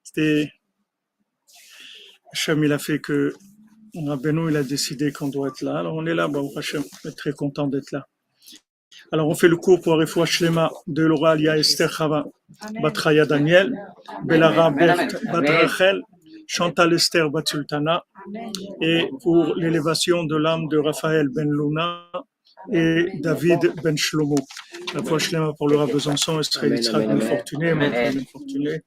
C'était, Hachem, il a fait que Rabbeinu, il a décidé qu'on doit être là. Alors on est là, Baruch Hachem, on est très content d'être là. Alors on fait le cours pour Refoua Shlema de l'Oralia Esther Chava, Batraya Daniel, Belara Bat Rachel, Chantal Esther Bat Sultana, et pour l'élévation de l'âme de Raphaël Ben Luna et David Ben Shlomo. Refoua Shlema pour le Rav Besançon, Esther Yitzhak Ben Fortuné, Marc Ben Fortuné.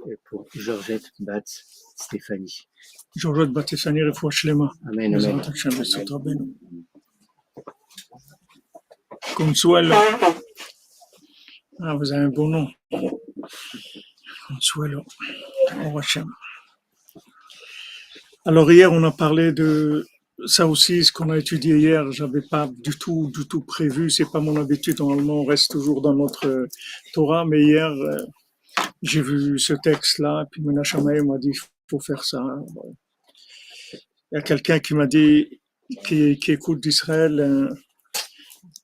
Et pour Georgette Bat Stéphanie. Georgette Bat Stéphanie, Refoua Shlema. Amen, amen. Consuelo. Ah, vous avez un beau nom. Consuelo. Alors hier, on a parlé de ça aussi, ce qu'on a étudié hier. J'avais pas du tout prévu. C'est pas mon habitude. Normalement, on reste toujours dans notre Torah. Mais hier, j'ai vu ce texte-là. Puis Menachem m'a dit, il faut faire ça. Il y a quelqu'un qui m'a dit, qui écoute d'Israël.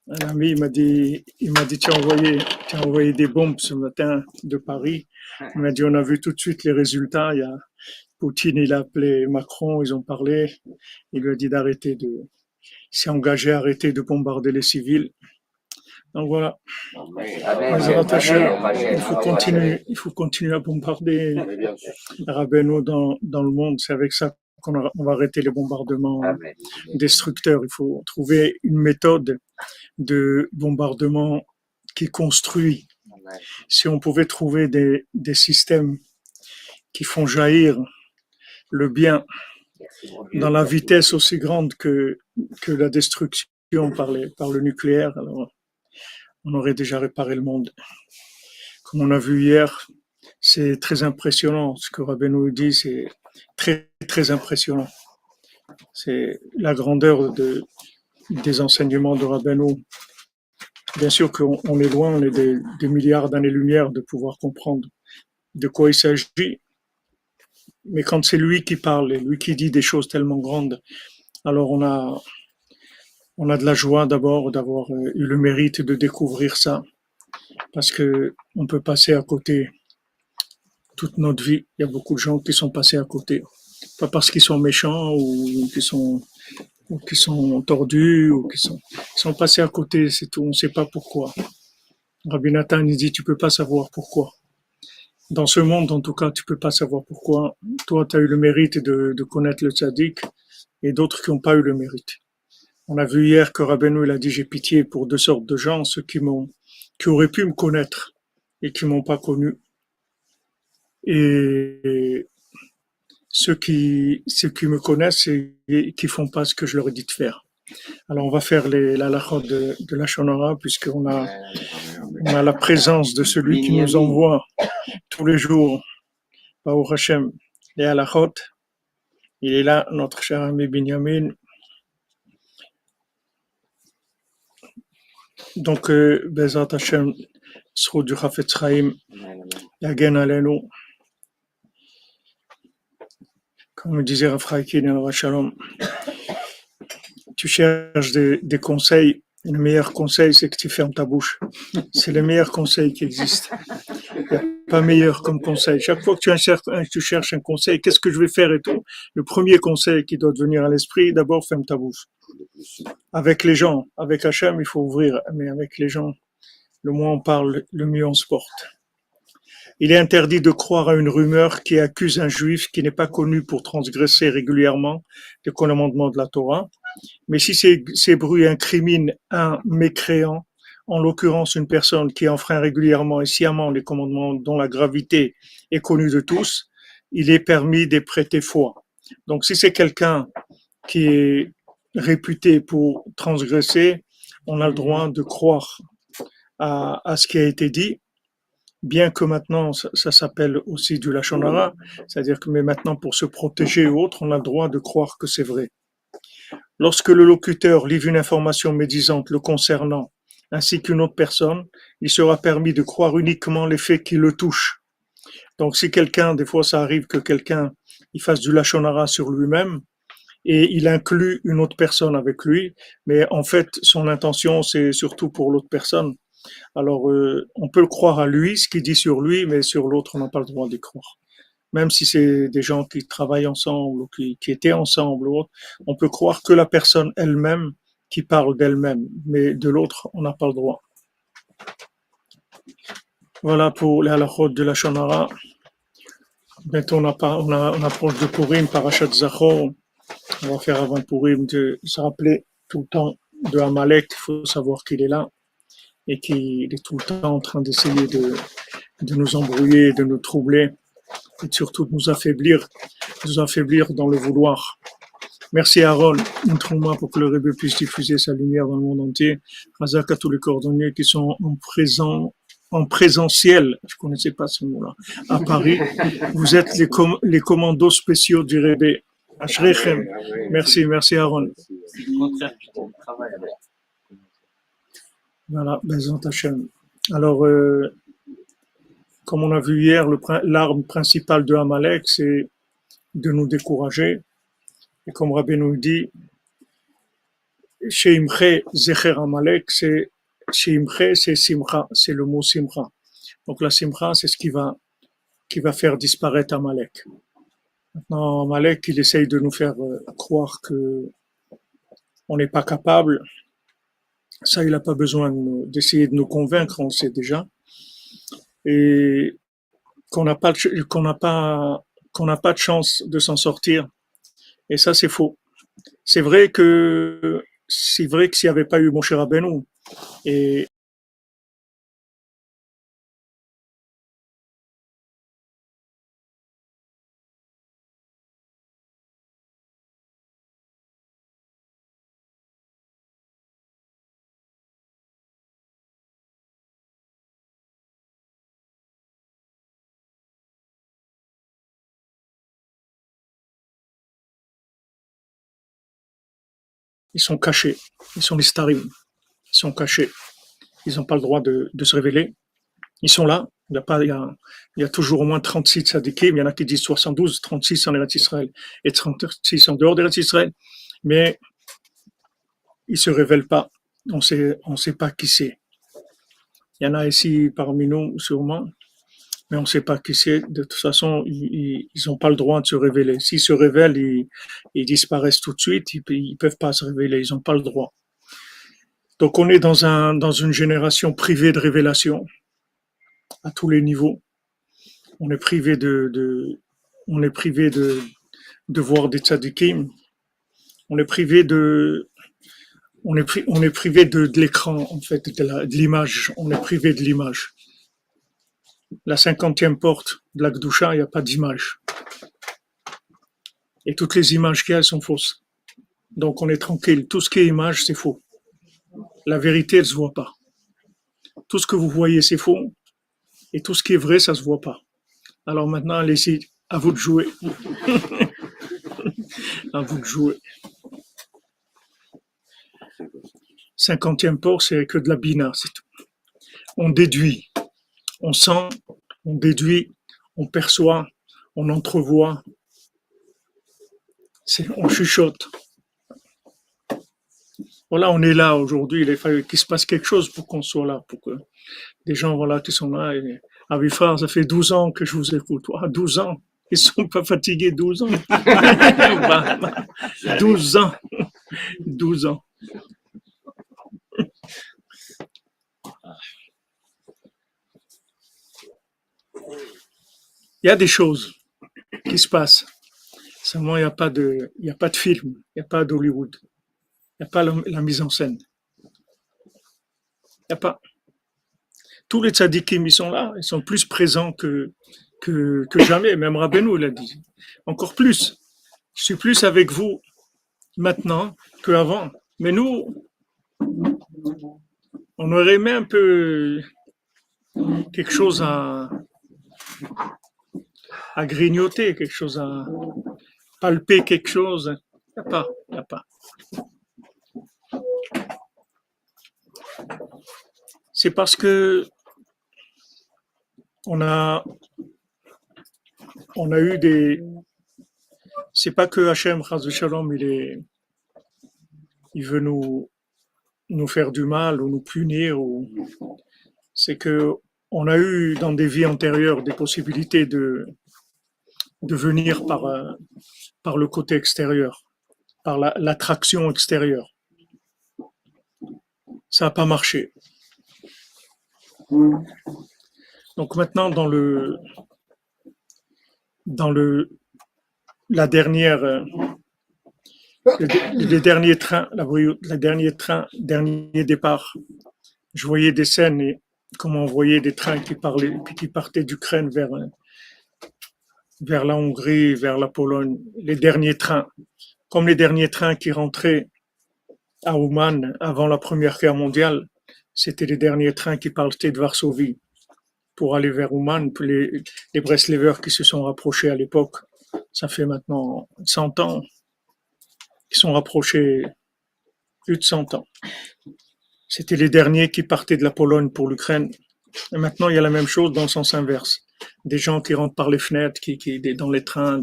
Un ami il m'a dit, tu as envoyé des bombes ce matin de Paris. Il m'a dit, on a vu tout de suite les résultats. Il y a Poutine, il a appelé Macron, ils ont parlé. Il lui a dit il s'est engagé à arrêter de bombarder les civils. Donc voilà. Il faut continuer à bombarder Rabbeinu dans le monde. C'est avec ça qu'on va arrêter les bombardements destructeurs. Il faut trouver une méthode de bombardement qui construit. Si on pouvait trouver des systèmes qui font jaillir le bien dans la vitesse aussi grande que la destruction par le nucléaire, alors on aurait déjà réparé le monde. Comme on a vu hier, c'est très impressionnant. Ce que Rabbeinu dit, c'est très, très impressionnant. C'est la grandeur des enseignements de Rabbeinu. Bien sûr qu'on est loin, on est des milliards d'années-lumière de pouvoir comprendre de quoi il s'agit. Mais quand c'est lui qui parle et lui qui dit des choses tellement grandes, alors on a de la joie d'abord d'avoir eu le mérite de découvrir ça. Parce que on peut passer à côté toute notre vie. Il y a beaucoup de gens qui sont passés à côté. Pas parce qu'ils sont méchants ou qui sont tordus ils sont passés à côté, c'est tout. On ne sait pas pourquoi. Rabbi Nathan, il dit, tu peux pas savoir pourquoi. Dans ce monde, en tout cas, tu peux pas savoir pourquoi. Toi, tu as eu le mérite de connaître le tzaddik et d'autres qui n'ont pas eu le mérite. On a vu hier que Rabbeinu, il a dit, j'ai pitié pour deux sortes de gens, ceux qui auraient pu me connaître et qui m'ont pas connu. Et ceux qui me connaissent et qui font pas ce que je leur ai dit de faire. Alors, on va faire la halachot de la Shonara, puisqu'on a la présence de celui qui nous envoie tous les jours, Baruch Hashem, les halachot. Il est là, notre cher ami Binyamin. Donc, Bezat Hashem, Srou du Chafetz Chaim, Yagen Alenu. Comme disait Rafraïki dans le Shalom, tu cherches des conseils. Le meilleur conseil, c'est que tu fermes ta bouche. C'est le meilleur conseil qui existe. Il n'y a pas meilleur comme conseil. Chaque fois que tu cherches un conseil, qu'est-ce que je vais faire et tout, le premier conseil qui doit te venir à l'esprit, d'abord, ferme ta bouche. Avec les gens, avec Hachem, il faut ouvrir, mais avec les gens, le moins on parle, le mieux on se porte. Il est interdit de croire à une rumeur qui accuse un juif qui n'est pas connu pour transgresser régulièrement les commandements de la Torah. Mais si ces bruits incriminent un mécréant, en l'occurrence une personne qui enfreint régulièrement et sciemment les commandements dont la gravité est connue de tous, il est permis de prêter foi. Donc si c'est quelqu'un qui est réputé pour transgresser, on a le droit de croire à ce qui a été dit, bien que maintenant ça s'appelle aussi du Lachon Hara, c'est-à-dire que mais maintenant pour se protéger ou autre, on a le droit de croire que c'est vrai. Lorsque le locuteur livre une information médisante le concernant, ainsi qu'une autre personne, il sera permis de croire uniquement les faits qui le touchent. Donc si quelqu'un, des fois ça arrive que quelqu'un il fasse du Lachon Hara sur lui-même, et il inclut une autre personne avec lui, mais en fait son intention c'est surtout pour l'autre personne. Alors, on peut le croire à lui, ce qu'il dit sur lui, mais sur l'autre, on n'a pas le droit d'y croire. Même si c'est des gens qui travaillent ensemble ou qui étaient ensemble ou autre, on peut croire que la personne elle-même qui parle d'elle-même, mais de l'autre, on n'a pas le droit. Voilà pour les halakhot de la Shonara. Bientôt, on approche de Purim, Parashat Zachor. On va faire avant Purim de se rappeler tout le temps de Amalek. Il faut savoir qu'il est là et qu'il est tout le temps en train d'essayer de nous embrouiller, de nous troubler et surtout de nous affaiblir dans le vouloir. Merci Aaron, une trauma pour que le Rebbe puisse diffuser sa lumière dans le monde entier. Razak à tous les cordonniers qui sont en présentiel, je connaissais pas ce mot-là, à Paris. Vous êtes les commandos spéciaux du Rebbe. Ashrechem. Merci Aaron. Voilà, Bezant Hashem. Alors, comme on a vu hier, l'arme principale de Amalek, c'est de nous décourager. Et comme Rabbi nous dit, Sheimche Zecher Amalek, c'est Sheimche, c'est Simcha, c'est le mot Simcha. Donc la Simcha, c'est ce qui va faire disparaître Amalek. Maintenant, Amalek, il essaye de nous faire croire que on n'est pas capable. Ça, il n'a pas besoin d'essayer de nous convaincre, on le sait déjà. Et qu'on n'a pas de chance de s'en sortir. Et ça, c'est faux. C'est vrai que s'il n'y avait pas eu Moshe Rabbeinu et ils sont cachés, ils sont les starim, ils sont cachés, ils n'ont pas le droit de se révéler. Ils sont là, il y a toujours au moins 36 tzadikim, il y en a qui disent 72, 36 en Eretz Israël et 36 en dehors d'Eretz Israël, mais ils se révèlent pas, on sait pas qui c'est. Il y en a ici parmi nous sûrement, mais on ne sait pas qui c'est. De toute façon, ils n'ont pas le droit de se révéler. S'ils se révèlent, ils disparaissent tout de suite. Ils peuvent pas se révéler. Ils n'ont pas le droit. Donc, on est dans une génération privée de révélation à tous les niveaux. On est privé de voir des tzadikim. On est privé de l'écran, en fait, de l'image. On est privé de l'image. La 50e porte de la Gdusha, il n'y a pas d'image. Et toutes les images qu'il y a, elles sont fausses. Donc on est tranquille. Tout ce qui est image, c'est faux. La vérité, elle ne se voit pas. Tout ce que vous voyez, c'est faux. Et tout ce qui est vrai, ça ne se voit pas. Alors maintenant, allez-y, à vous de jouer. À vous de jouer. 50e porte, c'est que de la bina, c'est tout. On déduit. On sent, on déduit, on perçoit, on entrevoit, on chuchote. Voilà, on est là aujourd'hui, il fallait qu'il se passe quelque chose pour qu'on soit là, pour que des gens voilà, qui sont là. Et, Avifar, ça fait 12 ans que je vous écoute. 12 ans, ils sont pas fatigués, 12 ans. 12 ans. 12 ans. Il y a des choses qui se passent. Seulement, il n'y a pas de film, il n'y a pas d'Hollywood, il n'y a pas la mise en scène. Il n'y a pas. Tous les tzadikim, ils sont là, ils sont plus présents que jamais. Même Rabbeinu l'a dit. Encore plus. Je suis plus avec vous maintenant qu'avant. Mais nous, on aurait aimé un peu quelque chose à grignoter, quelque chose à palper, quelque chose. Il n'y a pas. C'est parce que on a eu des. C'est pas que Hachem, Chas Shalom, il veut nous faire du mal ou nous punir. c'est que on a eu dans des vies antérieures des possibilités de venir par le côté extérieur, par l'attraction extérieure. Ça n'a pas marché. Donc maintenant, la dernière, les derniers trains, dernier départ, je voyais des scènes et comment on voyait des trains qui partaient d'Ukraine vers la Hongrie, vers la Pologne, les derniers trains, comme les derniers trains qui rentraient à Ouman avant la Première Guerre mondiale, c'était les derniers trains qui partaient de Varsovie pour aller vers Ouman. Les Breslevers qui se sont rapprochés à l'époque, ça fait maintenant 100 ans, qui sont rapprochés plus de 100 ans. C'était les derniers qui partaient de la Pologne pour l'Ukraine. Et maintenant, il y a la même chose dans le sens inverse. Des gens qui rentrent par les fenêtres, dans les trains.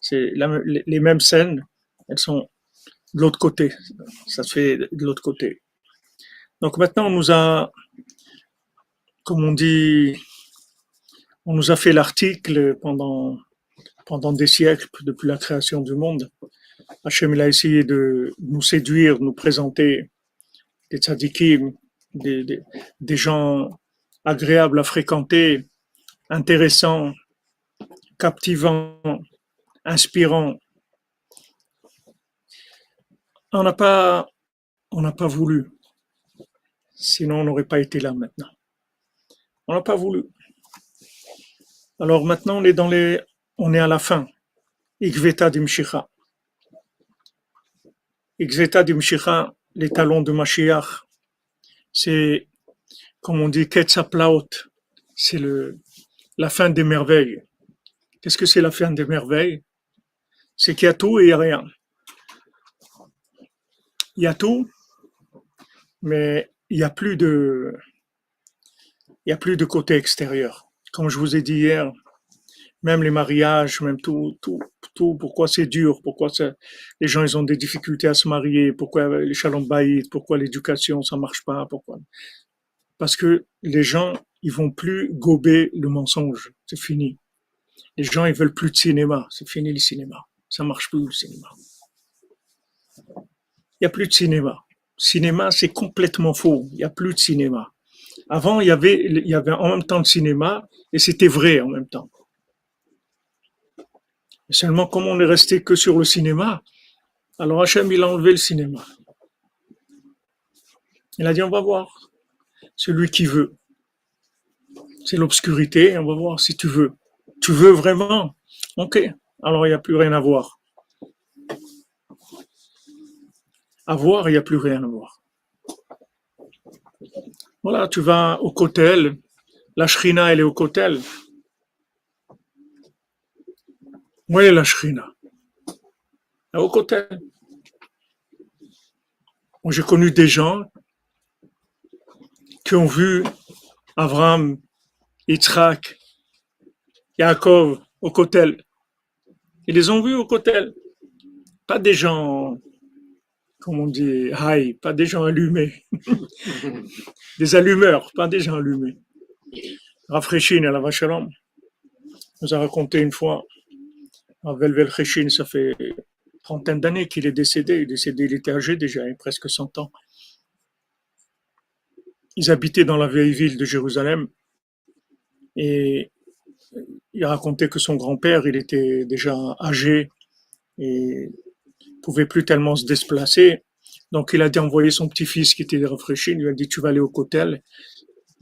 C'est les mêmes scènes, elles sont de l'autre côté. Ça se fait de l'autre côté. Donc maintenant, comme on dit, on nous a fait l'article pendant des siècles, depuis la création du monde. Hachem, il a essayé de nous séduire, de nous présenter des tzadikim, des gens agréables à fréquenter, intéressants, captivants, inspirants. On n'a pas voulu. Sinon, on n'aurait pas été là maintenant. On n'a pas voulu. Alors maintenant, on est à la fin. Ikveta dimshicha. Ikveta dimshicha, les talons de Mashiach. C'est, comme on dit, Ketzaplaot. C'est la fin des merveilles. Qu'est-ce que c'est la fin des merveilles? C'est qu'il y a tout et il n'y a rien. Il y a tout, mais il n'y a plus de côté extérieur. Comme je vous ai dit hier, même les mariages, même tout, pourquoi c'est dur, les gens ils ont des difficultés à se marier, pourquoi les shalom bayit, pourquoi l'éducation ça marche pas, pourquoi? Parce que les gens ils vont plus gober le mensonge, c'est fini. Les gens ils veulent plus de cinéma, c'est fini le cinéma, ça marche plus le cinéma. Il y a plus de cinéma. Cinéma c'est complètement faux, il y a plus de cinéma. Avant il y avait en même temps de cinéma et c'était vrai en même temps. Seulement, comme on est resté que sur le cinéma, alors Hachem, il a enlevé le cinéma. Il a dit, on va voir. Celui qui veut. C'est l'obscurité, on va voir si tu veux. Tu veux vraiment? Ok. Alors, il n'y a plus rien à voir. À voir, il n'y a plus rien à voir. Voilà, tu vas au Kotel. La Shrina, elle est au Kotel. Où est la Shrina? Au Kotel. Moi, j'ai connu des gens qui ont vu Abraham, Yitzhak, Yaakov au Kotel. Ils les ont vus au Kotel. Pas des gens, comme on dit, high, pas des gens allumés. Des allumeurs, pas des gens allumés. Rav Cheshin, à la Vachalom, nous a raconté une fois, Rav Velvel Cheshin, ça fait trentaine d'années qu'il est décédé. Il était âgé déjà, il a presque 100 ans. Ils habitaient dans la vieille ville de Jérusalem et il a raconté que son grand-père, il était déjà âgé et pouvait plus tellement se déplacer. Donc il a dit envoyer son petit-fils qui était rafraîchi, il lui a dit tu vas aller au Kotel.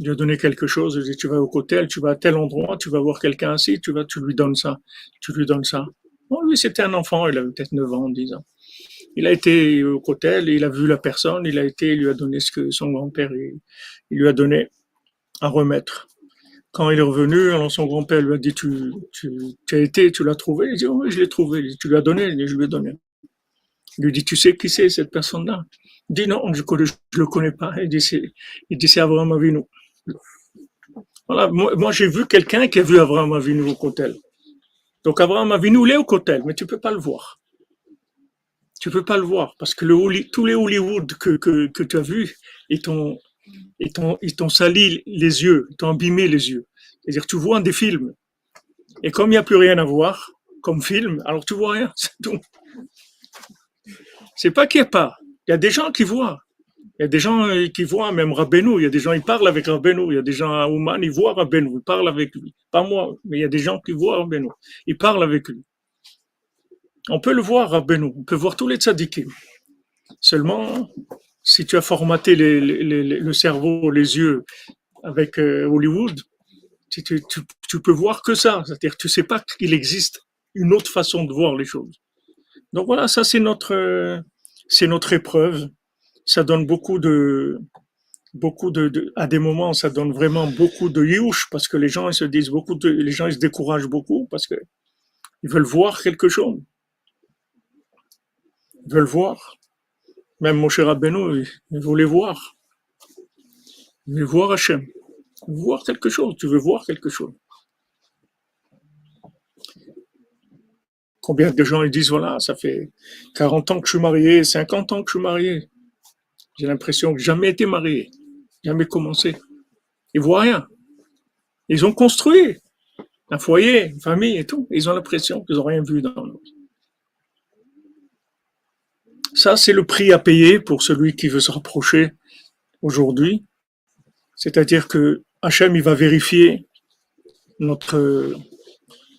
Il lui a donné quelque chose, il a dit tu vas au Kotel, tu vas à tel endroit, tu vas voir quelqu'un assis, tu lui donnes ça, tu lui donnes ça. Bon, lui c'était un enfant, il avait peut-être 9 ans, 10 ans. Il a été au Kotel, il a vu la personne, il lui a donné ce que son grand-père il lui a donné à remettre. Quand il est revenu, alors son grand-père lui a dit tu as été, tu l'as trouvé? Il dit oui, je l'ai trouvé. Il dit, tu lui as donné? Il dit, je lui ai donné. Il lui dit tu sais qui c'est cette personne-là? Il dit non, je le connais pas. Il dit c'est Abraham Avinu. Voilà, moi j'ai vu quelqu'un qui a vu Abraham Avinu au Kotel. Donc Abraham Avinu il est au Kotel, mais tu peux pas le voir. Tu peux pas le voir parce que tous les Hollywood que tu as vus, ils t'ont ils t'ont sali les yeux, ils t'ont abîmé les yeux. C'est-à-dire, tu vois des films. Et comme il n'y a plus rien à voir, comme film, alors tu vois rien, c'est tout. C'est pas qu'il n'y a pas. Il y a des gens qui voient. Il y a des gens qui voient, même Rabbeinu, il y a des gens qui parlent avec Rabbeinu, il y a des gens à Ouman, ils voient Rabbeinu, ils parlent avec lui. Pas moi, mais il y a des gens qui voient Rabbeinu, ils parlent avec lui. On peut le voir, Rabbeinu, on peut voir tous les tzadikim. Seulement, si tu as formaté le cerveau, les yeux avec Hollywood, tu peux voir que ça. C'est-à-dire que tu sais pas qu'il existe une autre façon de voir les choses. Donc voilà, ça c'est notre épreuve. Ça donne à des moments, ça donne vraiment beaucoup de youch parce que les gens ils se disent les gens ils se découragent beaucoup parce que ils veulent voir quelque chose. Ils veulent voir. Même Moshe Rabbeinu, il voulait voir. Il voulait voir Hachem. Voir quelque chose. Tu veux voir quelque chose. Combien de gens ils disent, voilà, ça fait 40 ans que je suis marié, 50 ans que je suis marié. J'ai l'impression que j'ai jamais été marié, jamais commencé. Ils voient rien. Ils ont construit un foyer, une famille et tout. Ils ont l'impression qu'ils n'ont rien vu dans le monde. Ça, c'est le prix à payer pour celui qui veut se rapprocher aujourd'hui. C'est-à-dire que Hachem, il va vérifier notre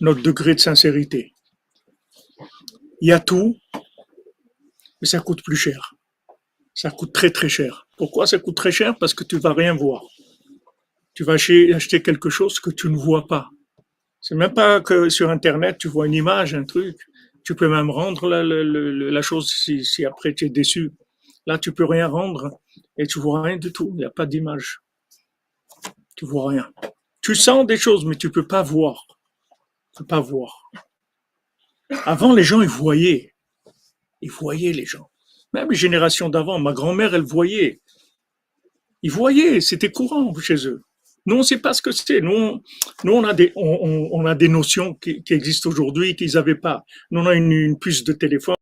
degré de sincérité. Il y a tout, mais ça coûte plus cher. Ça coûte très très cher. Pourquoi ça coûte très cher? Parce que tu vas rien voir. Tu vas acheter quelque chose que tu ne vois pas. C'est même pas que sur Internet, tu vois une image, un truc. Tu peux même rendre la chose si après tu es déçu. Là, tu peux rien rendre et tu vois rien du tout. Il n'y a pas d'image. Tu vois rien. Tu sens des choses, mais tu peux pas voir. Tu peux pas voir. Avant, les gens, ils voyaient. Ils voyaient les gens. Même les générations d'avant, ma grand-mère, elle voyait. Ils voyaient, c'était courant chez eux. Nous, on ne sait pas ce que c'est. Nous, on a des notions qui existent aujourd'hui qu'ils n'avaient pas. Nous, on a une puce de téléphone.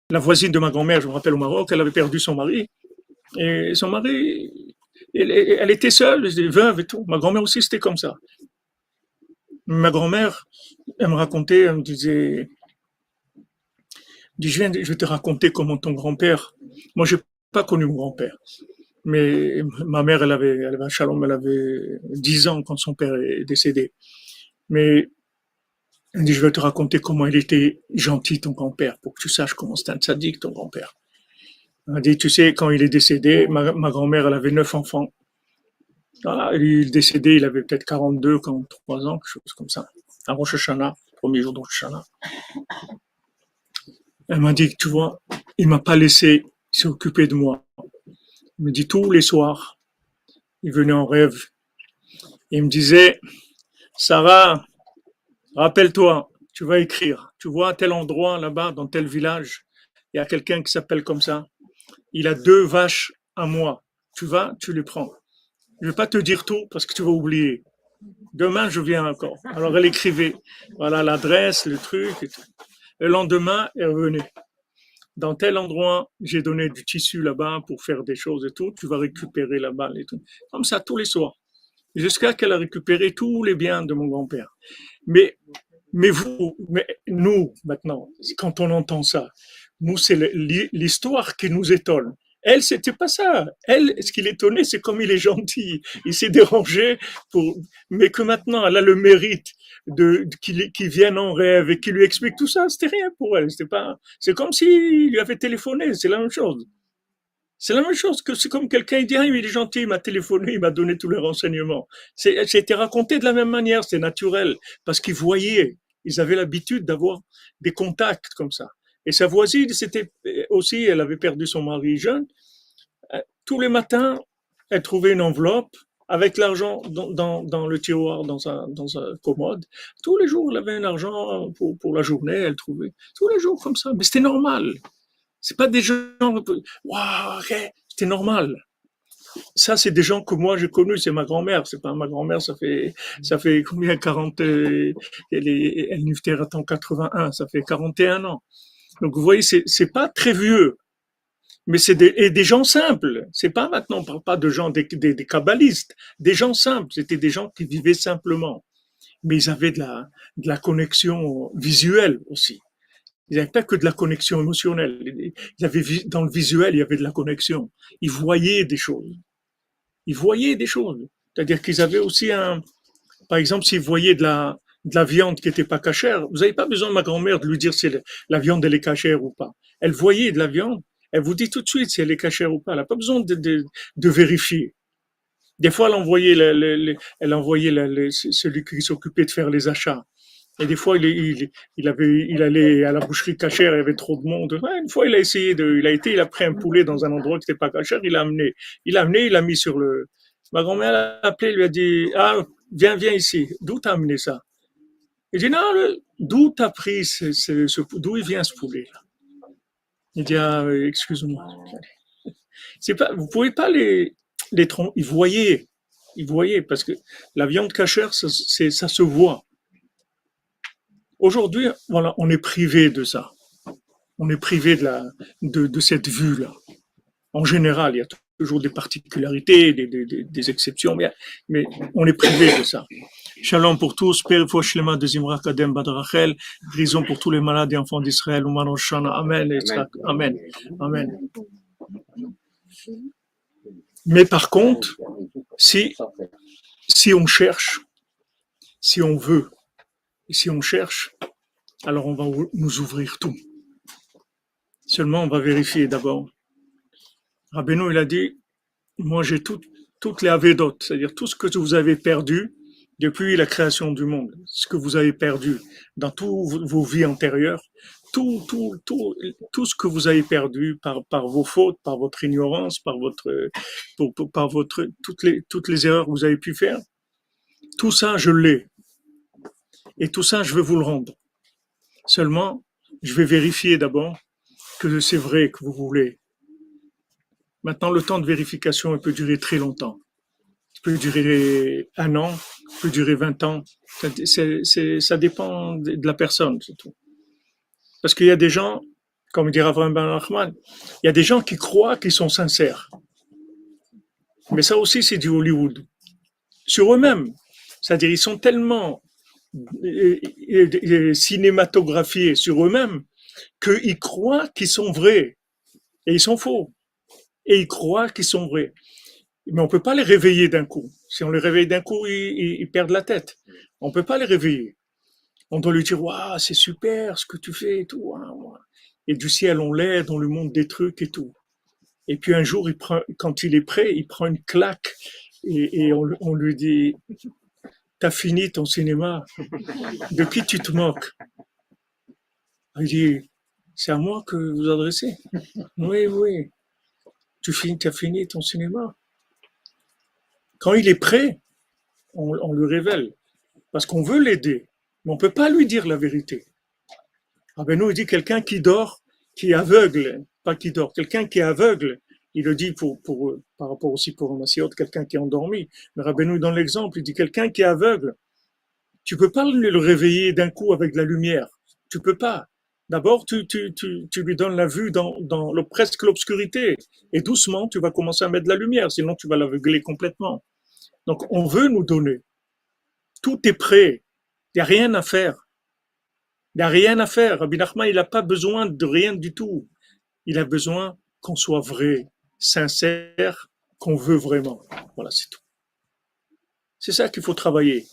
La voisine de ma grand-mère, je me rappelle au Maroc, elle avait perdu son mari. Et son mari, elle était seule, elle était veuve et tout. Ma grand-mère aussi, c'était comme ça. Ma grand-mère, elle me racontait, elle me disait, je vais te raconter comment ton grand-père. Moi, j'ai pas connu mon grand-père. Mais ma mère, elle avait un shalom, elle avait 10 ans quand son père est décédé. Mais elle dit, je vais te raconter comment il était gentil, ton grand-père, pour que tu saches comment c'est un tzaddik, ton grand-père. Elle a dit, tu sais, quand il est décédé, ma grand-mère, elle avait 9 enfants. Voilà, il est décédé, il avait peut-être 42, 43 ans, quelque chose comme ça. À Rosh Hashanah, premier jour de Rosh Hashanah. Elle m'a dit, tu vois, il m'a pas laissé s'occuper de moi. Il me dit tous les soirs, il venait en rêve. Il me disait, Sarah, rappelle-toi, tu vas écrire. Tu vois à tel endroit là-bas, dans tel village, il y a quelqu'un qui s'appelle comme ça. Il a 2 vaches à moi. Tu vas, tu les prends. Je ne vais pas te dire tout parce que tu vas oublier. Demain, je viens encore. Alors, elle écrivait, voilà l'adresse, le truc et tout. Le lendemain, elle revenait. Dans tel endroit, j'ai donné du tissu là-bas pour faire des choses et tout. Tu vas récupérer là-bas et tout. Comme ça, tous les soirs. Jusqu'à qu'elle a récupéré tous les biens de mon grand-père. Mais, mais nous, maintenant, quand on entend ça, nous, c'est l'histoire qui nous étonne. Elle, c'était pas ça. Elle, ce qui l'étonnait, c'est comme il est gentil. Il s'est dérangé mais que maintenant, elle a le mérite qu'il vienne en rêve et qu'il lui explique tout ça. C'était rien pour elle. C'est comme s'il lui avait téléphoné. C'est la même chose. C'est la même chose que c'est comme quelqu'un il dit, ah, il est gentil, il m'a téléphoné, il m'a donné tous les renseignements. C'était raconté de la même manière, c'est naturel, parce qu'ils voyaient, ils avaient l'habitude d'avoir des contacts comme ça. Et sa voisine, c'était aussi, elle avait perdu son mari jeune. Tous les matins, elle trouvait une enveloppe avec l'argent dans le tiroir, dans un commode. Tous les jours, elle avait un argent pour la journée, elle trouvait. Tous les jours comme ça. Mais c'était normal. C'est pas des gens, waouh, ok, c'était normal. Ça, c'est des gens que moi j'ai connus, c'est ma grand-mère. C'est pas ma grand-mère, ça fait combien 40, elle nifter attend 81, ça fait 41 ans. Donc vous voyez, c'est pas très vieux, mais c'est des gens simples. C'est pas maintenant, on parle pas de gens des kabbalistes, des gens simples. C'était des gens qui vivaient simplement, mais ils avaient de la connexion visuelle aussi. Ils n'avaient pas que de la connexion émotionnelle. Dans le visuel, il y avait de la connexion. Ils voyaient des choses. Ils voyaient des choses. C'est-à-dire qu'ils avaient aussi par exemple, s'ils voyaient de la viande qui n'était pas cachère, vous n'avez pas besoin de ma grand-mère de lui dire si la viande elle est cachère ou pas. Elle voyait de la viande, elle vous dit tout de suite si elle est cachère ou pas. Elle n'a pas besoin de vérifier. Des fois, elle envoyait celui qui s'occupait de faire les achats. Et des fois, il allait à la boucherie cachère, il y avait trop de monde. Ouais, une fois, il a pris un poulet dans un endroit qui n'était pas cachère, il l'a mis sur le. Ma grand-mère l'a appelé, lui a dit, ah, viens ici. D'où t'as amené ça? Il dit, non, d'où t'as pris d'où il vient ce poulet-là? Il dit, ah, excuse-moi. Vous pouvez pas les tromper. Ils voyaient, parce que la viande cachère, ça se voit. Aujourd'hui, voilà, on est privé de ça. On est privé de cette vue-là. En général, il y a toujours des particularités, des exceptions, mais on est privé de ça. Shalom pour tous, Père Foshlema de Zimra Kadem Badrachel, guérison pour tous les malades et enfants d'Israël, Ouman Shana, Amen, Amen, Amen. Mais par contre, si on cherche, si on veut, et si on cherche, alors on va nous ouvrir tout. Seulement, on va vérifier d'abord. Rabbeinu, il a dit, moi j'ai toutes les avédotes, c'est-à-dire tout ce que vous avez perdu depuis la création du monde, ce que vous avez perdu dans toutes vos vies antérieures, tout ce que vous avez perdu par vos fautes, par votre ignorance, par toutes les erreurs que vous avez pu faire, tout ça je l'ai. Et tout ça je vais vous le rendre. Seulement, je vais vérifier d'abord que c'est vrai que vous voulez. Maintenant, le temps de vérification, il peut durer très longtemps. Il peut durer 1 an, il peut durer 20 ans. Ça dépend de la personne, c'est tout. Parce qu'il y a des gens, comme dit Avraham Ben Nachman, il y a des gens qui croient qu'ils sont sincères. Mais ça aussi, c'est du Hollywood. Sur eux-mêmes. C'est-à-dire, ils sont tellement cinématographiés sur eux-mêmes qu'ils croient qu'ils sont vrais. Et ils sont faux. Et ils croient qu'ils sont vrais. Mais on ne peut pas les réveiller d'un coup. Si on les réveille d'un coup, ils perdent la tête. On ne peut pas les réveiller. On doit lui dire, waouh, c'est super ce que tu fais et tout. Et du ciel, on l'aide, on lui montre des trucs et tout. Et puis un jour, quand il est prêt, il prend une claque et on lui dit, t'as fini ton cinéma. De qui tu te moques? Il dit, c'est à moi que vous adressez. Oui. T'as fini ton cinéma. Quand il est prêt, on lui révèle. Parce qu'on veut l'aider. Mais on ne peut pas lui dire la vérité. Rabbeinu, il dit quelqu'un qui dort, qui est aveugle, pas qui dort, quelqu'un qui est aveugle, il le dit par rapport aussi pour Massiot, quelqu'un qui est endormi. Mais Rabbeinu, dans l'exemple, il dit quelqu'un qui est aveugle, tu peux pas le réveiller d'un coup avec de la lumière. Tu peux pas. D'abord, tu lui donnes la vue dans presque l'obscurité. Et doucement, tu vas commencer à mettre de la lumière, sinon tu vas l'aveugler complètement. Donc, on veut nous donner. Tout est prêt. Il n'y a rien à faire. Il n'y a rien à faire. Rabbi Nachman, il n'a pas besoin de rien du tout. Il a besoin qu'on soit vrai, sincère, qu'on veut vraiment. Voilà, c'est tout. C'est ça qu'il faut travailler.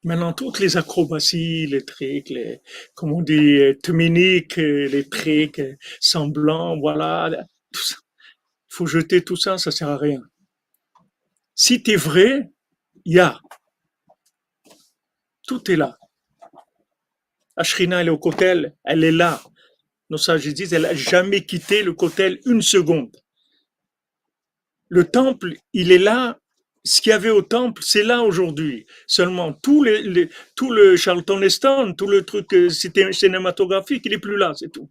Maintenant, toutes les acrobaties, les tricks, comme on dit, téminiques, les tricks, semblants, voilà, tout ça. Il faut jeter tout ça, ça sert à rien. Si tu es vrai, il y a. Tout est là. Ashrina, elle est au kotel, elle est là. Nos sages disent, elle n'a jamais quitté le kotel une seconde. Le temple, il est là. Ce qu'il y avait au temple, c'est là aujourd'hui. Seulement, tout le Charlton Heston, tout le truc cinématographique, il est plus là, c'est tout.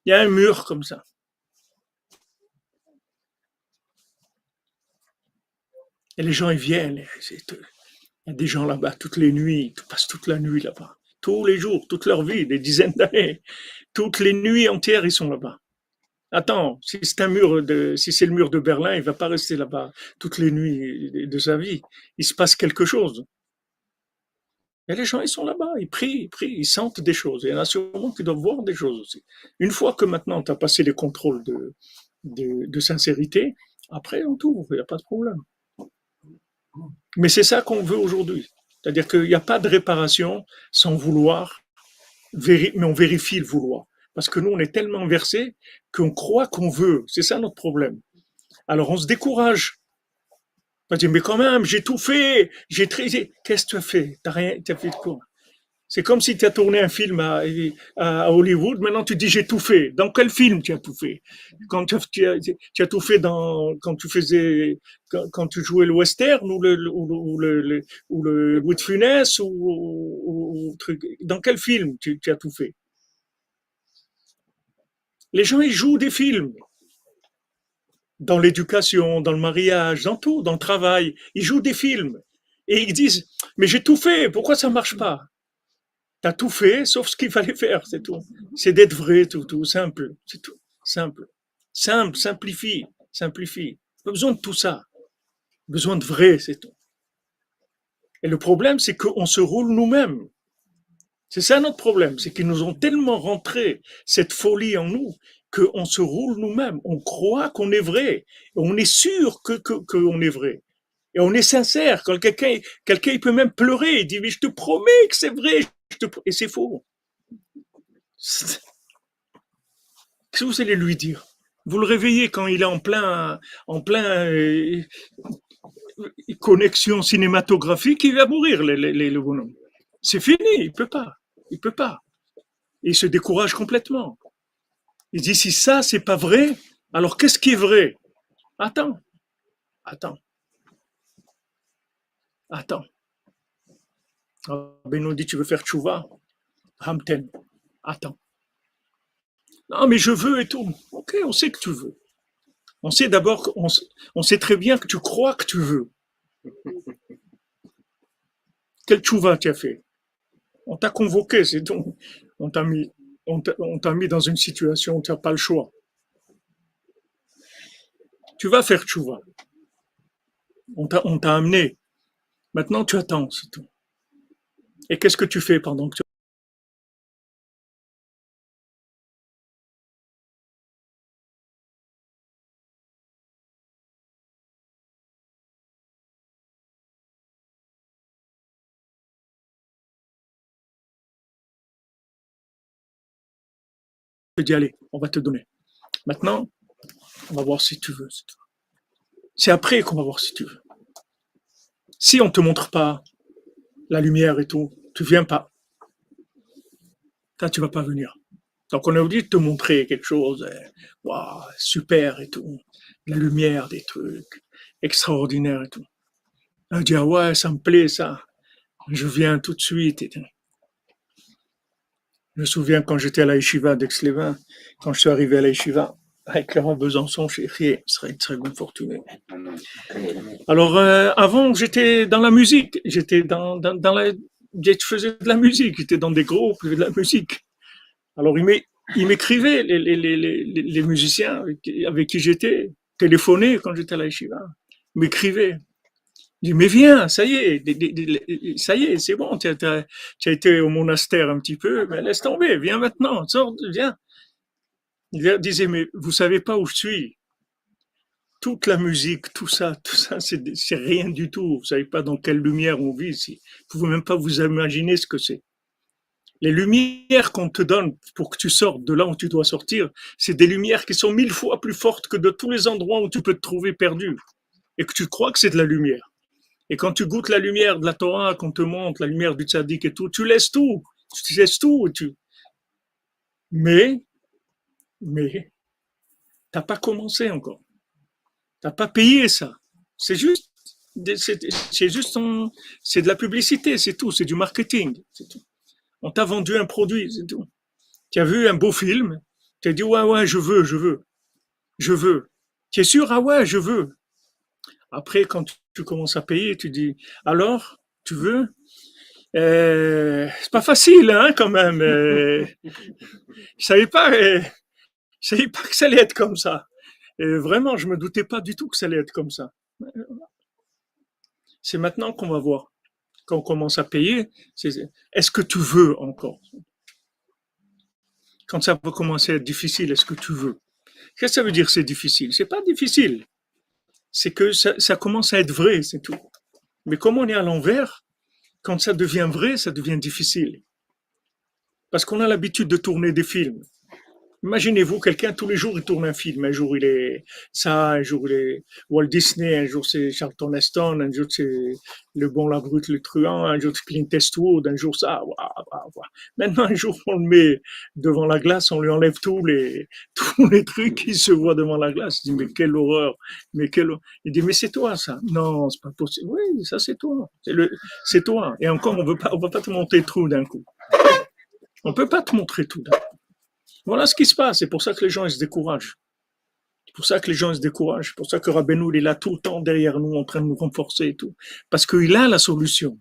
Il y a un mur comme ça. Et les gens, ils viennent. Il y a des gens là-bas toutes les nuits, ils passent toute la nuit là-bas. Tous les jours, toute leur vie, des dizaines d'années. Toutes les nuits entières, ils sont là-bas. Attends, si c'est le mur de Berlin, il va pas rester là-bas toutes les nuits de sa vie. Il se passe quelque chose. Et les gens, ils sont là-bas, ils prient, ils sentent des choses. Et il y en a sûrement qui doivent voir des choses aussi. Une fois que maintenant tu as passé les contrôles de sincérité, après on t'ouvre, il n'y a pas de problème. Mais c'est ça qu'on veut aujourd'hui. C'est-à-dire qu'il n'y a pas de réparation sans vouloir, mais on vérifie le vouloir. Parce que nous, on est tellement versés qu'on croit qu'on veut. C'est ça notre problème. Alors on se décourage. On dit, mais quand même, j'ai tout fait, j'ai traité. Qu'est-ce que tu as fait? T'as rien, t'as fait de quoi? C'est comme si tu as tourné un film à Hollywood, maintenant tu dis j'ai tout fait. Dans quel film tu as tout fait? Quand tu as tout fait quand tu faisais, quand tu jouais le western ou le Louis de Funès ou truc. Dans quel film tu as tout fait? Les gens ils jouent des films. Dans l'éducation, dans le mariage, dans tout, dans le travail. Ils jouent des films. Et ils disent, mais j'ai tout fait, pourquoi ça marche pas? T'as tout fait, sauf ce qu'il fallait faire, c'est tout. C'est d'être vrai, tout, simple, c'est tout. Simple. Simple, simplifie. Pas besoin de tout ça. Besoin de vrai, c'est tout. Et le problème, c'est qu'on se roule nous-mêmes. C'est ça notre problème, c'est qu'ils nous ont tellement rentré cette folie en nous qu'on se roule nous-mêmes. On croit qu'on est vrai. On est sûr qu'on est vrai. Et on est sincère. Quand quelqu'un il peut même pleurer, il dit, mais je te promets que c'est vrai. Et c'est faux. Qu'est-ce que vous allez lui dire? Vous le réveillez quand il est en plein connexion cinématographique, il va mourir, le bonhomme. C'est fini, il peut pas. Il peut pas. Il se décourage complètement. Il dit, si ça, c'est pas vrai, alors qu'est-ce qui est vrai? Attends, attends, attends. Ben nous dit, tu veux faire tchouva? Hamten. Attends. Non, mais je veux et tout. Ok, on sait que tu veux. On sait d'abord, on sait très bien que tu crois que tu veux. Quel tchouva tu as fait? On t'a convoqué, c'est tout. On t'a mis, on t'a mis dans une situation où tu n'as pas le choix. Tu vas faire tchouva. On t'a amené. Maintenant, tu attends, c'est tout. Et qu'est-ce que tu fais pendant que tu te dis, allez, on va te donner. Maintenant, on va voir si tu veux. C'est après qu'on va voir si tu veux. Si on ne te montre pas la lumière et tout, tu viens pas. Là, tu vas pas venir. Donc, on est obligé de te montrer quelque chose, wow, super et tout. La lumière, des trucs extraordinaires et tout. On dit, ah ouais, ça me plaît, ça. Je viens tout de suite. Je me souviens quand j'étais à la yeshiva d'Aix-les-Bains, quand je suis arrivé à la yeshiva, avec Laurent Besançon, j'ai crié, serait très bien fortuné. Alors, avant, j'étais dans la musique. Je faisais de la musique. J'étais dans des groupes, je faisais de la musique. Alors, ils m'écrivaient, les musiciens avec qui j'étais, téléphonaient quand j'étais à la yeshiva. Ils m'écrivaient. Je dis, mais viens, ça y est, ça y est, c'est bon, tu as été au monastère un petit peu, mais laisse tomber, viens maintenant, sors, viens. Il disait, mais vous savez pas où je suis. Toute la musique, tout ça, c'est rien du tout. Vous savez pas dans quelle lumière on vit ici. Vous pouvez même pas vous imaginer ce que c'est. Les lumières qu'on te donne pour que tu sortes de là où tu dois sortir, c'est des lumières qui sont 1000 fois plus fortes que de tous les endroits où tu peux te trouver perdu. Et que tu crois que c'est de la lumière. Et quand tu goûtes la lumière de la Torah, qu'on te montre la lumière du tzaddik et tout, tu laisses tout. Tu laisses tout. Mais, t'as pas commencé encore. T'as pas payé ça. C'est juste, c'est juste, c'est de la publicité, c'est tout, c'est du marketing, c'est tout. On t'a vendu un produit, c'est tout. Tu as vu un beau film, tu as dit ouais, ouais, je veux. Tu es sûr? Ah ouais, je veux. Après, quand tu commences à payer, tu dis alors, tu veux? C'est pas facile, hein, quand même. Je savais pas, je savais pas que ça allait être comme ça. Vraiment, je me doutais pas du tout que ça allait être comme ça. C'est maintenant qu'on va voir. Quand on commence à payer, est-ce que tu veux encore? Quand ça va commencer à être difficile, est-ce que tu veux? Qu'est-ce que ça veut dire c'est difficile? C'est pas difficile. C'est que ça commence à être vrai, c'est tout. Mais comme on est à l'envers, quand ça devient vrai, ça devient difficile. Parce qu'on a l'habitude de tourner des films. Imaginez-vous, quelqu'un, tous les jours, il tourne un film. Un jour, il est ça, un jour, il est Walt Disney, un jour, c'est Charlton Heston, un jour, c'est Le Bon, la Brute, le Truand, un jour, c'est Clint Eastwood, un jour, ça. Maintenant, un jour, on le met devant la glace, on lui enlève tous les trucs qui se voient devant la glace. Il dit, mais quelle horreur, Il dit, mais c'est toi, ça. Non, c'est pas possible. Oui, ça, c'est toi. C'est toi. Et encore, on va pas te montrer tout d'un coup. On peut pas te montrer tout d'un coup. Voilà ce qui se passe. C'est pour ça que les gens ils se découragent. C'est pour ça que les gens ils se découragent. C'est pour ça que Rabbeinu il est là tout le temps derrière nous, en train de nous renforcer et tout. Parce qu'il a la solution.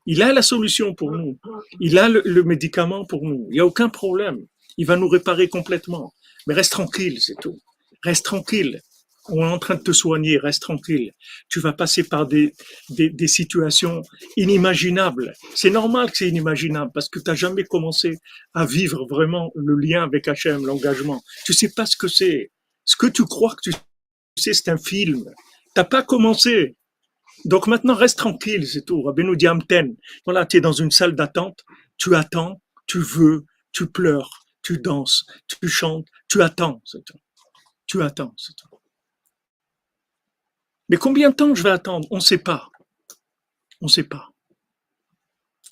Il a la solution pour nous. Il a le médicament pour nous. Il n'y a aucun problème. Il va nous réparer complètement. Mais reste tranquille, c'est tout. Reste tranquille. On est en train de te soigner, reste tranquille. Tu vas passer par des situations inimaginables. C'est normal que c'est inimaginable parce que tu n'as jamais commencé à vivre vraiment le lien avec Hachem, l'engagement. Tu sais pas ce que c'est. Ce que tu crois que tu sais, c'est un film. T'as pas commencé. Donc maintenant, reste tranquille, c'est tout. Rabbeinu dit Amten. Voilà, tu es dans une salle d'attente, tu attends, tu veux, tu pleures, tu danses, tu chantes, tu attends, c'est tout. Tu attends, c'est tout. Mais combien de temps je vais attendre? On ne sait pas. On ne sait pas.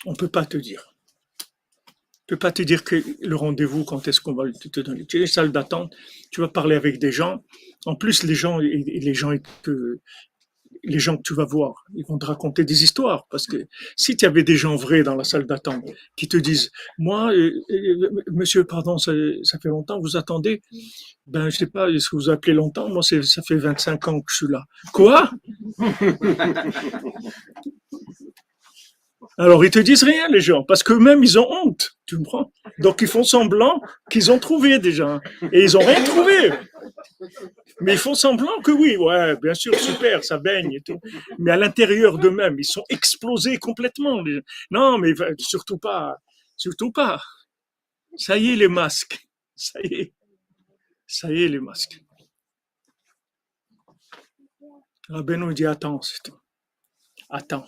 On ne peut pas te dire. On ne peut pas te dire que le rendez-vous, quand est-ce qu'on va te donner. Tu es dans une salle d'attente, tu vas parler avec des gens. En plus, les gens que tu vas voir, ils vont te raconter des histoires. Parce que si tu avais des gens vrais dans la salle d'attente qui te disent, moi, monsieur, pardon, ça fait longtemps, vous attendez? Ben, je sais pas, est-ce que vous appelez longtemps? Moi, ça fait 25 ans que je suis là. Quoi? Alors, ils te disent rien, les gens, parce qu'eux-mêmes, ils ont honte, tu comprends? Donc, ils font semblant qu'ils ont trouvé déjà. Et ils ont rien trouvé. Mais ils font semblant que oui, ouais, bien sûr, super, ça baigne et tout. Mais à l'intérieur d'eux-mêmes, ils sont explosés complètement. Non, mais surtout pas. Surtout pas. Ça y est, les masques. Ça y est. Ça y est, les masques. Rabbeinu dit, attends, c'est tout. Attends.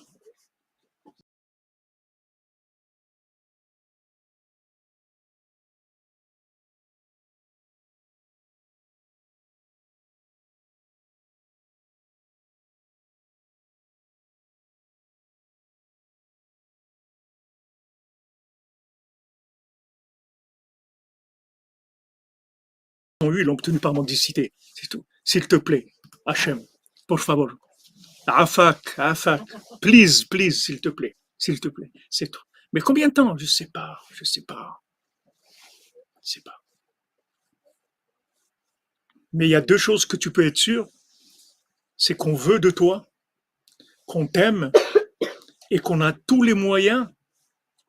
Ils l'ont obtenu par mendicité. C'est tout. S'il te plaît, Hachem, por favor. Afak, please, please, s'il te plaît, c'est tout. Mais combien de temps? Je sais pas. Je sais pas. Mais il y a deux choses que tu peux être sûr, c'est qu'on veut de toi, qu'on t'aime et qu'on a tous les moyens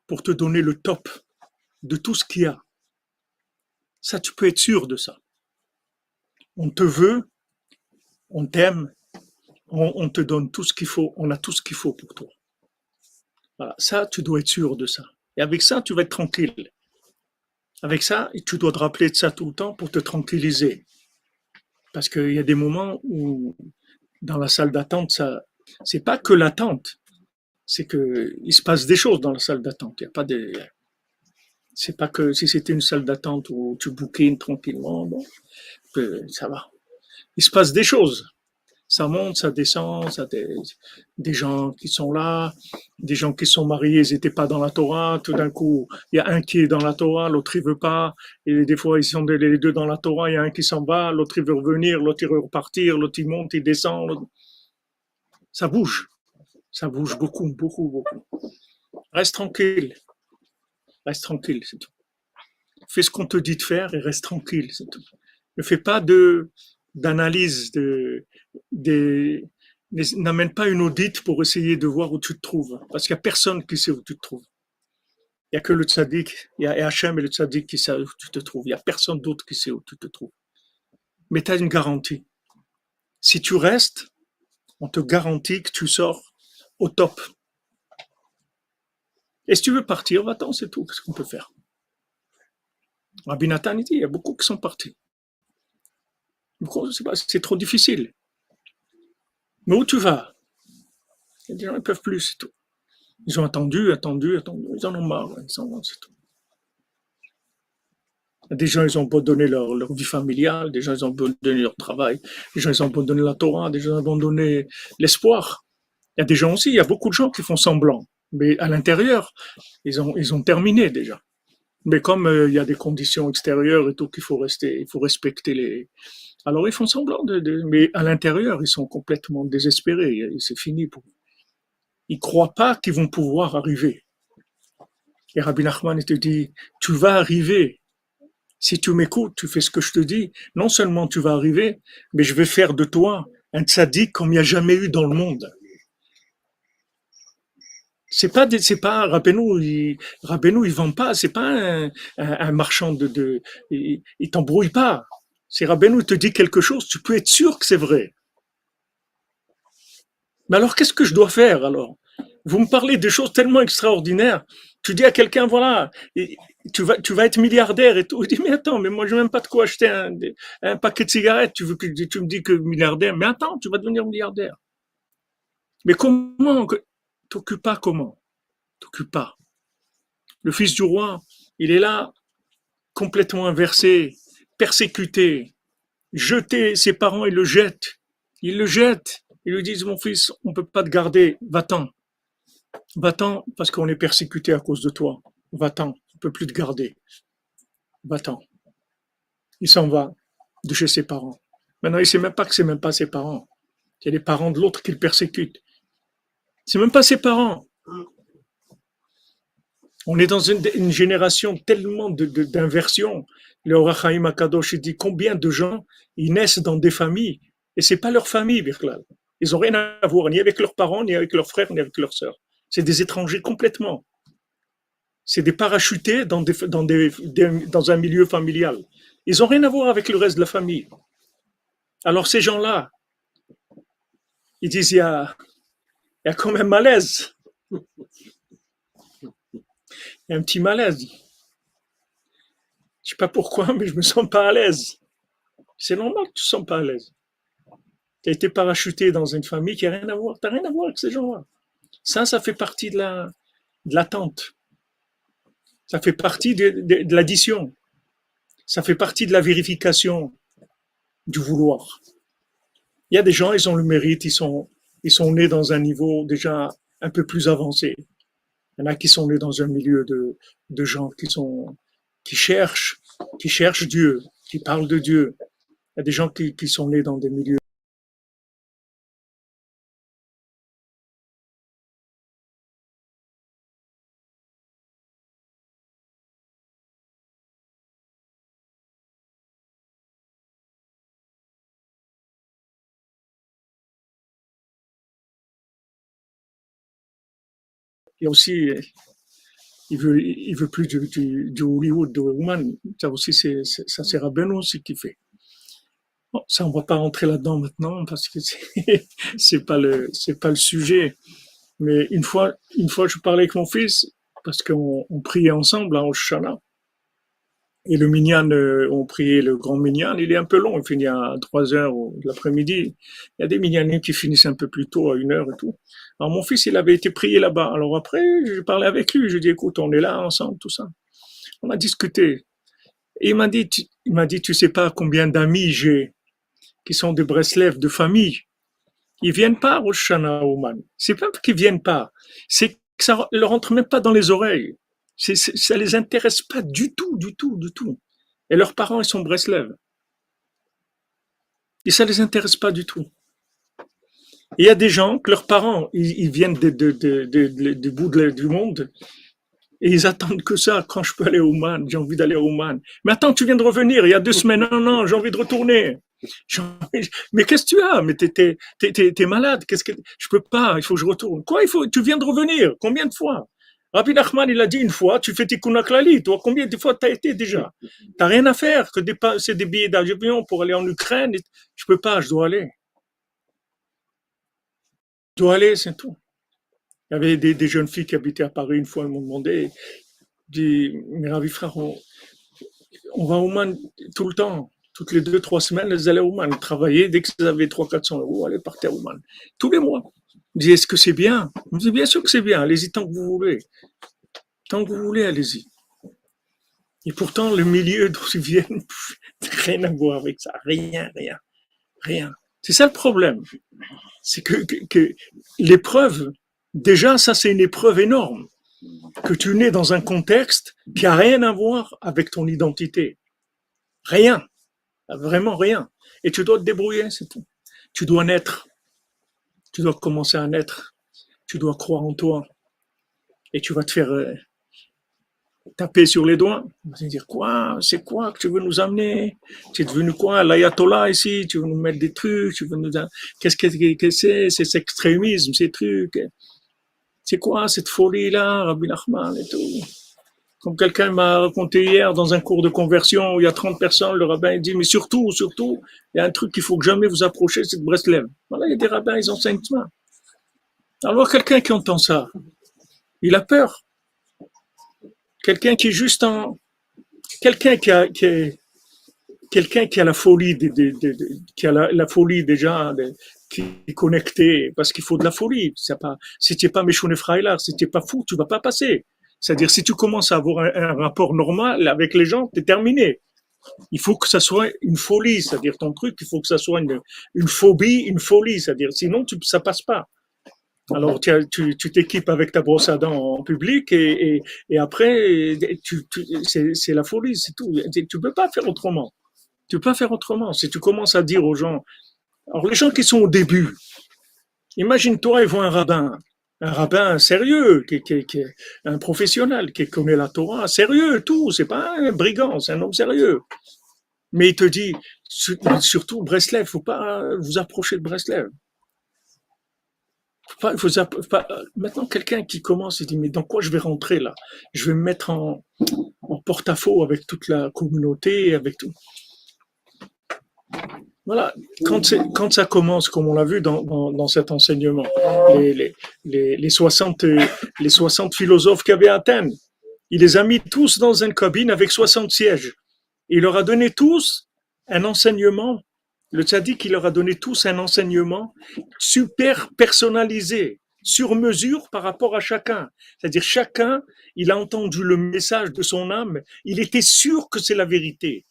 pour te donner le top de tout ce qu'il y a. Ça, tu peux être sûr de ça. On te veut, on t'aime, on te donne tout ce qu'il faut, on a tout ce qu'il faut pour toi. Voilà, ça, tu dois être sûr de ça. Et avec ça, tu vas être tranquille. Avec ça, tu dois te rappeler de ça tout le temps pour te tranquilliser. Parce qu'il y a des moments où, dans la salle d'attente, c'est pas que l'attente. C'est que il se passe des choses dans la salle d'attente. Il y a pas de, c'est pas que si c'était une salle d'attente où tu bookines tranquillement, bon, ça va. Il se passe des choses. Ça monte, ça descend, ça des gens qui sont là, des gens qui sont mariés, ils n'étaient pas dans la Torah, tout d'un coup, il y a un qui est dans la Torah, l'autre il veut pas, et des fois ils sont les deux dans la Torah, il y a un qui s'en va, l'autre il veut revenir, l'autre il veut repartir, l'autre il monte, il descend, ça bouge beaucoup, beaucoup, beaucoup. Reste tranquille, c'est tout. Fais ce qu'on te dit de faire et reste tranquille, c'est tout. Ne fais pas d'analyse, n'amène pas une audite pour essayer de voir où tu te trouves. Parce qu'il n'y a personne qui sait où tu te trouves. Il n'y a que le tzaddik, il y a Hachem et le tzaddik qui savent où tu te trouves. Il n'y a personne d'autre qui sait où tu te trouves. Mais tu as une garantie. Si tu restes, on te garantit que tu sors au top. Et si tu veux partir, va-t'en, c'est tout. Qu'est-ce qu'on peut faire? Rabbi Nathan, il dit, il y a beaucoup qui sont partis. C'est trop difficile. Mais où tu vas? Les gens ne peuvent plus, c'est tout. Ils ont attendu, ils en ont marre, ils s'en vont, c'est tout. Des gens, ils ont abandonné leur vie familiale, des gens, ils ont abandonné leur travail, des gens, ils ont abandonné la Torah, des gens, ils ont abandonné l'espoir. Il y a des gens aussi, il y a beaucoup de gens qui font semblant, mais à l'intérieur, ils ont terminé déjà. Mais comme il y a des conditions extérieures et tout qu'il faut rester, il faut respecter les. Alors ils font semblant mais à l'intérieur, ils sont complètement désespérés. C'est fini pour eux. Ils croient pas qu'ils vont pouvoir arriver. Et Rabbi Nachman te dit, tu vas arriver. Si tu m'écoutes, tu fais ce que je te dis. Non seulement tu vas arriver, mais je vais faire de toi un tzaddik comme il n'y a jamais eu dans le monde. C'est pas Rabbeinu, il vend pas, c'est pas un marchand il t'embrouille pas. Si Rabbeinu te dit quelque chose, tu peux être sûr que c'est vrai. Mais alors, qu'est-ce que je dois faire alors? Vous me parlez de choses tellement extraordinaires. Tu dis à quelqu'un, voilà, tu vas être milliardaire et tout. Il dit, mais attends, mais moi, je n'ai même pas de quoi acheter un paquet de cigarettes. Tu me dis que milliardaire. Mais attends, tu vas devenir milliardaire. Mais comment? T'occupes pas comment? T'occupes pas. Le fils du roi, il est là, complètement inversé, persécuté, jeté. Ses parents, ils le jettent. Ils le jettent. Ils lui disent, mon fils, on ne peut pas te garder. Va-t'en. Va-t'en parce qu'on est persécuté à cause de toi. Va-t'en. On ne peut plus te garder. Va-t'en. Il s'en va de chez ses parents. Maintenant, il ne sait même pas que ce n'est même pas ses parents. C'est les parents de l'autre qui le persécutent. C'est même pas ses parents. On est dans une génération tellement d'inversion. Le Or HaChaim Akadosh dit combien de gens ils naissent dans des familles et c'est pas leur famille, Birklal. Ils n'ont rien à voir ni avec leurs parents, ni avec leurs frères, ni avec leurs sœurs. C'est des étrangers complètement. C'est des parachutés dans un milieu familial. Ils n'ont rien à voir avec le reste de la famille. Alors ces gens-là, ils disent il y a quand même malaise. Il y a un petit malaise. Je ne sais pas pourquoi, mais je me sens pas à l'aise. C'est normal que tu ne te sens pas à l'aise. Tu as été parachuté dans une famille qui n'a rien à voir. Tu n'as rien à voir avec ces gens-là. Ça fait partie de l'attente. Ça fait partie de l'addition. Ça fait partie de la vérification du vouloir. Il y a des gens, ils ont le mérite, ils sont nés dans un niveau déjà un peu plus avancé. Il y en a qui sont nés dans un milieu de gens qui cherchent Dieu, qui parlent de Dieu. Il y a des gens qui sont nés dans des milieux. Il y a aussi, il veut plus du Hollywood, de Woman. Ça aussi, ça c'est Rabbeinu aussi qui fait. Bon, ça, on va pas rentrer là-dedans maintenant parce que c'est pas le sujet. Mais une fois, je parlais avec mon fils parce qu'on priait ensemble à Rosh Hashanah. Et le minyan, on priait le grand minyan, il est un peu long, il finit à 3 heures de l'après-midi. Il y a des minyanim qui finissent un peu plus tôt, à 1 heure et tout. Alors mon fils, il avait été prié là-bas. Alors après, je parlais avec lui, je dis, écoute, on est là ensemble, tout ça. On a discuté. Et il m'a dit, tu sais pas combien d'amis j'ai qui sont de Breslev, de famille. Ils viennent pas à Rosh Hashanah, Ouman. C'est pas qu'ils viennent pas. C'est que ça leur rentre même pas dans les oreilles. Ça les intéresse pas du tout, du tout, du tout. Et leurs parents, ils sont Breslev. Et ça les intéresse pas du tout. Et il y a des gens que leurs parents, ils viennent du bout du monde et ils attendent que ça. Quand je peux aller au Man, j'ai envie d'aller au Man. Mais attends, tu viens de revenir il y a 2 semaines. Non, non, j'ai envie de retourner. Mais qu'est-ce que tu as? Mais t'es malade. Qu'est-ce que je peux pas? Il faut que je retourne. Quoi? Tu viens de revenir. Combien de fois? Rabbi Nachman, il a dit une fois, tu fais Tikkun Klali. Toi, combien de fois t'as été déjà? T'as rien à faire que c'est des billets d'avion pour aller en Ukraine. Je peux pas, je dois aller. Je dois aller, c'est tout. Il y avait des jeunes filles qui habitaient à Paris une fois, elles m'ont demandé, dit, mes ravis frères, on va au Man tout le temps. Toutes les 2, 3 semaines, elles allaient au Man travailler. Dès qu'elles avaient 300, 400 euros, elles partaient au Man. Tous les mois. Je dis, est-ce que c'est bien? Je dis, bien sûr que c'est bien. Allez-y tant que vous voulez. Tant que vous voulez, allez-y. Et pourtant, le milieu d'où ils viennent, rien à voir avec ça. Rien, rien, rien. C'est ça le problème. C'est que l'épreuve, déjà, ça, c'est une épreuve énorme. Que tu nais dans un contexte qui n'a rien à voir avec ton identité. Rien. Vraiment rien. Et tu dois te débrouiller, c'est tout. Tu dois naître. Tu dois commencer à naître. Tu dois croire en toi. Et tu vas te faire taper sur les doigts. Tu vas te dire quoi? C'est quoi que tu veux nous amener? Tu es devenu quoi? L'ayatollah ici? Tu veux nous mettre des trucs? Tu veux nous... Qu'est-ce que c'est? C'est cet extrémisme, ces trucs. C'est quoi cette folie-là, Rabbi Nachman et tout? Comme quelqu'un m'a raconté hier dans un cours de conversion où il y a 30 personnes, le rabbin dit, mais surtout, il y a un truc qu'il faut que jamais vous approchez, c'est de Breslev. Voilà, il y a des rabbins, ils enseignent ça. Alors quelqu'un qui entend ça, il a peur. Quelqu'un qui est juste en... Quelqu'un qui a la folie, qui a la folie déjà, qui est connecté, parce qu'il faut de la folie. Si tu n'es pas Meshone Frailar, si tu n'es pas fou, tu ne vas pas passer. C'est-à-dire, si tu commences à avoir un rapport normal avec les gens, tu es terminé. Il faut que ça soit une folie, c'est-à-dire ton truc, il faut que ça soit une phobie, une folie, c'est-à-dire sinon ça passe pas. Alors tu t'équipes avec ta brosse à dents en public et après c'est la folie, c'est tout. Tu peux pas faire autrement. Tu peux pas faire autrement. Si tu commences à dire aux gens, alors les gens qui sont au début, imagine-toi, ils voient un rabbin sérieux, qui est un professionnel, qui connaît la Torah, sérieux, tout, c'est pas un brigand, c'est un homme sérieux. Mais il te dit, surtout Breslev, faut pas vous approcher de Breslev. Maintenant, quelqu'un qui commence, il dit, mais dans quoi je vais rentrer là? Je vais me mettre en porte-à-faux avec toute la communauté, avec tout. Voilà, quand ça commence, comme on l'a vu dans cet enseignement, les 60, les 60 philosophes qu'il y avait à Athènes, il les a mis tous dans une cabine avec 60 sièges. Il leur a donné tous un enseignement. Le tzaddik, il leur a donné tous un enseignement super personnalisé, sur mesure par rapport à chacun. C'est-à-dire chacun, il a entendu le message de son âme, il était sûr que c'est la vérité.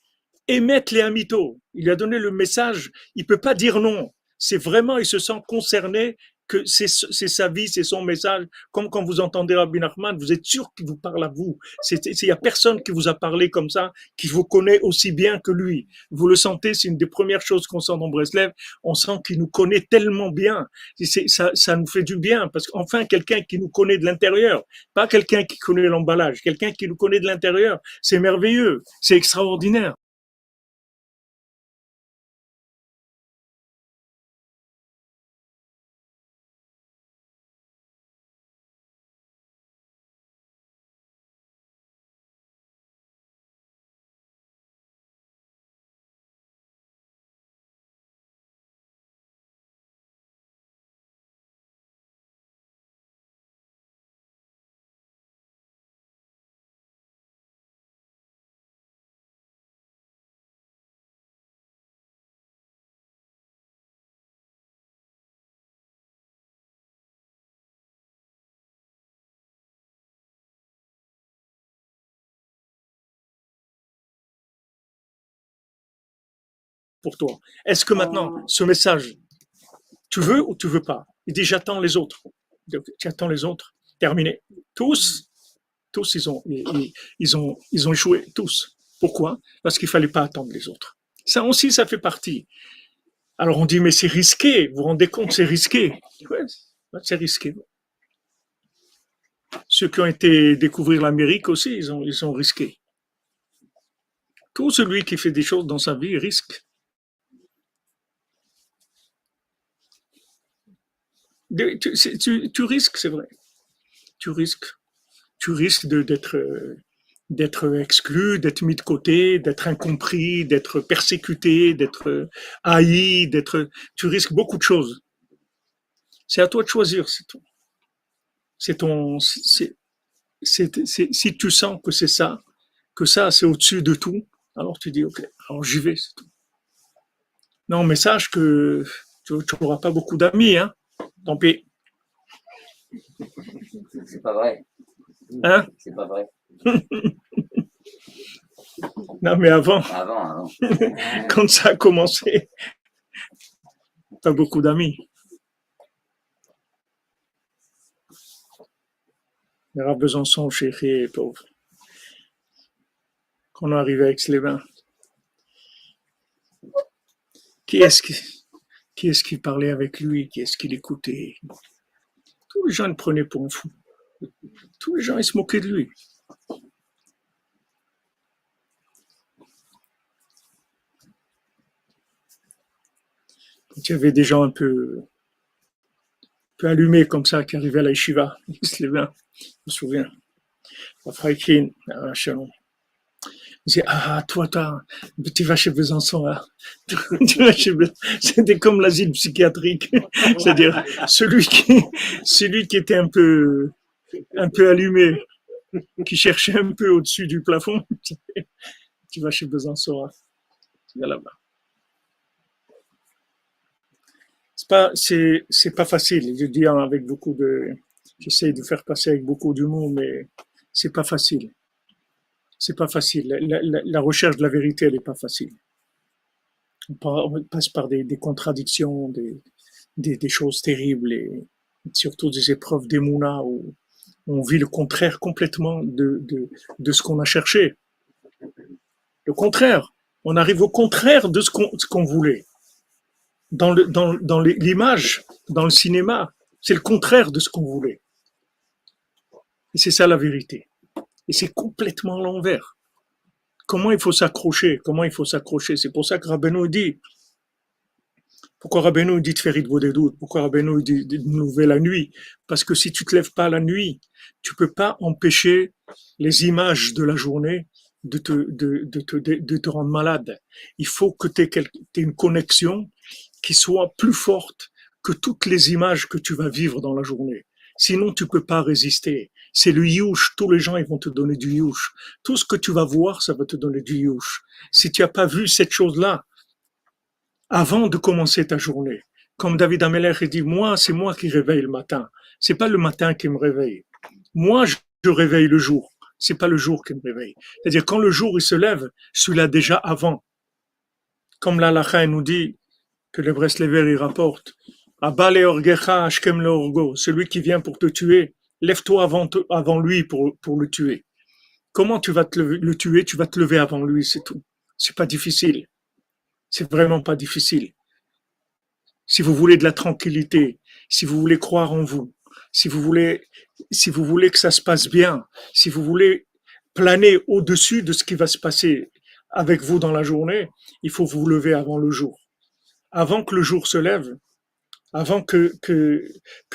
Émettre les amito, il a donné le message, il peut pas dire non. C'est vraiment, il se sent concerné que c'est sa vie, c'est son message. Comme quand vous entendez Rabbi Nachman, vous êtes sûr qu'il vous parle à vous. Il y a personne qui vous a parlé comme ça, qui vous connaît aussi bien que lui. Vous le sentez, c'est une des premières choses qu'on sent dans Breslev. On sent qu'il nous connaît tellement bien. Ça nous fait du bien parce qu'enfin quelqu'un qui nous connaît de l'intérieur, pas quelqu'un qui connaît l'emballage, quelqu'un qui nous connaît de l'intérieur. C'est merveilleux, c'est extraordinaire. Pour toi. Est-ce que maintenant, ce message, Tu veux ou tu veux pas? Il dit, j'attends les autres. Donc, tu attends les autres. Terminé. Tous, ils ont échoué. Tous. Pourquoi? Parce qu'il fallait pas attendre les autres. Ça aussi, ça fait partie. Alors on dit, mais c'est risqué. Vous vous rendez compte, c'est risqué. Ouais, c'est risqué. Ceux qui ont été découvrir l'Amérique aussi, ils ont risqué. Tout celui qui fait des choses dans sa vie risque. Tu risques, c'est vrai. Tu risques. Tu risques d'être exclu, d'être mis de côté, d'être incompris, d'être persécuté, d'être haï, tu risques beaucoup de choses. C'est à toi de choisir, c'est tout. C'est ton, si tu sens que ça c'est au-dessus de tout, alors tu dis ok, alors j'y vais, c'est tout. Non, mais sache que tu n'auras pas beaucoup d'amis, hein. Tant pis. C'est pas vrai. Hein? C'est pas vrai. Non, mais avant, quand ça a commencé, pas beaucoup d'amis. Les Rav Besançon, chéri, pauvre. Quand on est arrivé à Aix-les-Bains, qui est-ce qui parlait avec lui? Qui est-ce qui l'écoutait? Tous les gens le prenaient pour un fou. Tous les gens, ils se moquaient de lui. Quand il y avait des gens un peu allumés comme ça qui arrivaient à la yeshiva, Aix-les-Bains, je me souviens. À Freikin, à Chalon. Il disait, ah, toi, tu vas chez Besançon, là. C'était comme l'asile psychiatrique. C'est-à-dire, celui qui était un peu allumé, qui cherchait un peu au-dessus du plafond, tu vas chez Besançon, là. Tu vas là-bas. C'est pas facile. Je dis avec j'essaie de faire passer avec beaucoup d'humour, mais c'est pas facile. C'est pas facile. La recherche de la vérité, elle est pas facile. On passe par des contradictions, des choses terribles et surtout des épreuves d'Emouna où on vit le contraire complètement de ce qu'on a cherché. Le contraire. On arrive au contraire de ce qu'on voulait. Dans l'image, dans le cinéma, c'est le contraire de ce qu'on voulait. Et c'est ça la vérité. Et c'est complètement l'envers. Comment il faut s'accrocher? Comment il faut s'accrocher? C'est pour ça que Rabbeinu dit, pourquoi Rabbeinu dit de faire Idvo des doutes? Pourquoi Rabbeinu dit de nous lever la nuit? Parce que si tu te lèves pas la nuit, tu peux pas empêcher les images de la journée de te rendre malade. Il faut que tu aies une connexion qui soit plus forte que toutes les images que tu vas vivre dans la journée. Sinon, tu peux pas résister. C'est le youch. Tous les gens, ils vont te donner du youch. Tout ce que tu vas voir, ça va te donner du youch. Si tu as pas vu cette chose-là, avant de commencer ta journée, comme David Ameller dit, moi, c'est moi qui réveille le matin. C'est pas le matin qui me réveille. Moi, je réveille le jour. C'est pas le jour qui me réveille. C'est-à-dire, quand le jour, il se lève, je suis là déjà avant. Comme l'Alacha nous dit, que le Breslever il rapporte. Celui qui vient pour te tuer, lève-toi avant lui pour le tuer. Comment tu vas le tuer? Tu vas te lever avant lui, c'est tout. C'est pas difficile. C'est vraiment pas difficile. Si vous voulez de la tranquillité, si vous voulez croire en vous, si vous voulez que ça se passe bien, si vous voulez planer au-dessus de ce qui va se passer avec vous dans la journée, il faut vous lever avant le jour. Avant que le jour se lève, avant que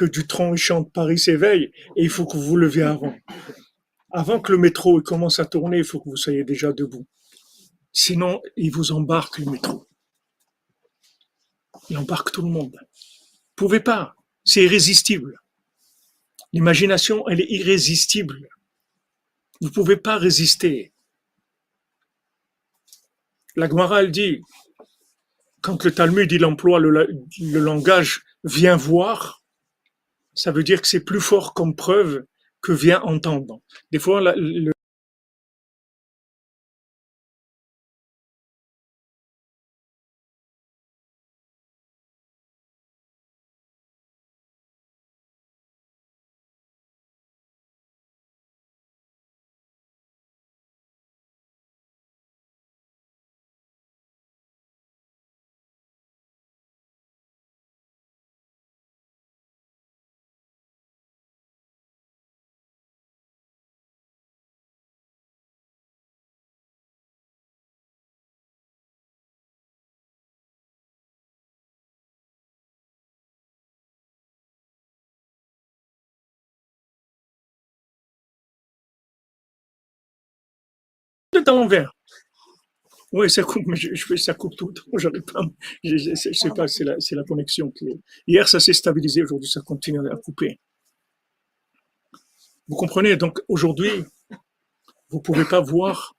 Dutronc chante Paris s'éveille, et il faut que vous vous leviez avant. Avant que le métro commence à tourner, il faut que vous soyez déjà debout. Sinon, il vous embarque le métro. Il embarque tout le monde. Vous pouvez pas. C'est irrésistible. L'imagination, elle est irrésistible. Vous pouvez pas résister. La Gemara, elle dit, quand le Talmud, il emploie le langage viens voir, ça veut dire que c'est plus fort comme preuve que viens entendre. Des fois, à l'envers. Oui, ça coupe, mais ça coupe tout le temps. J'arrive pas. Je sais pas, c'est la connexion qui est. Hier, ça s'est stabilisé. Aujourd'hui, ça continue à couper. Vous comprenez? Donc, aujourd'hui, vous pouvez pas voir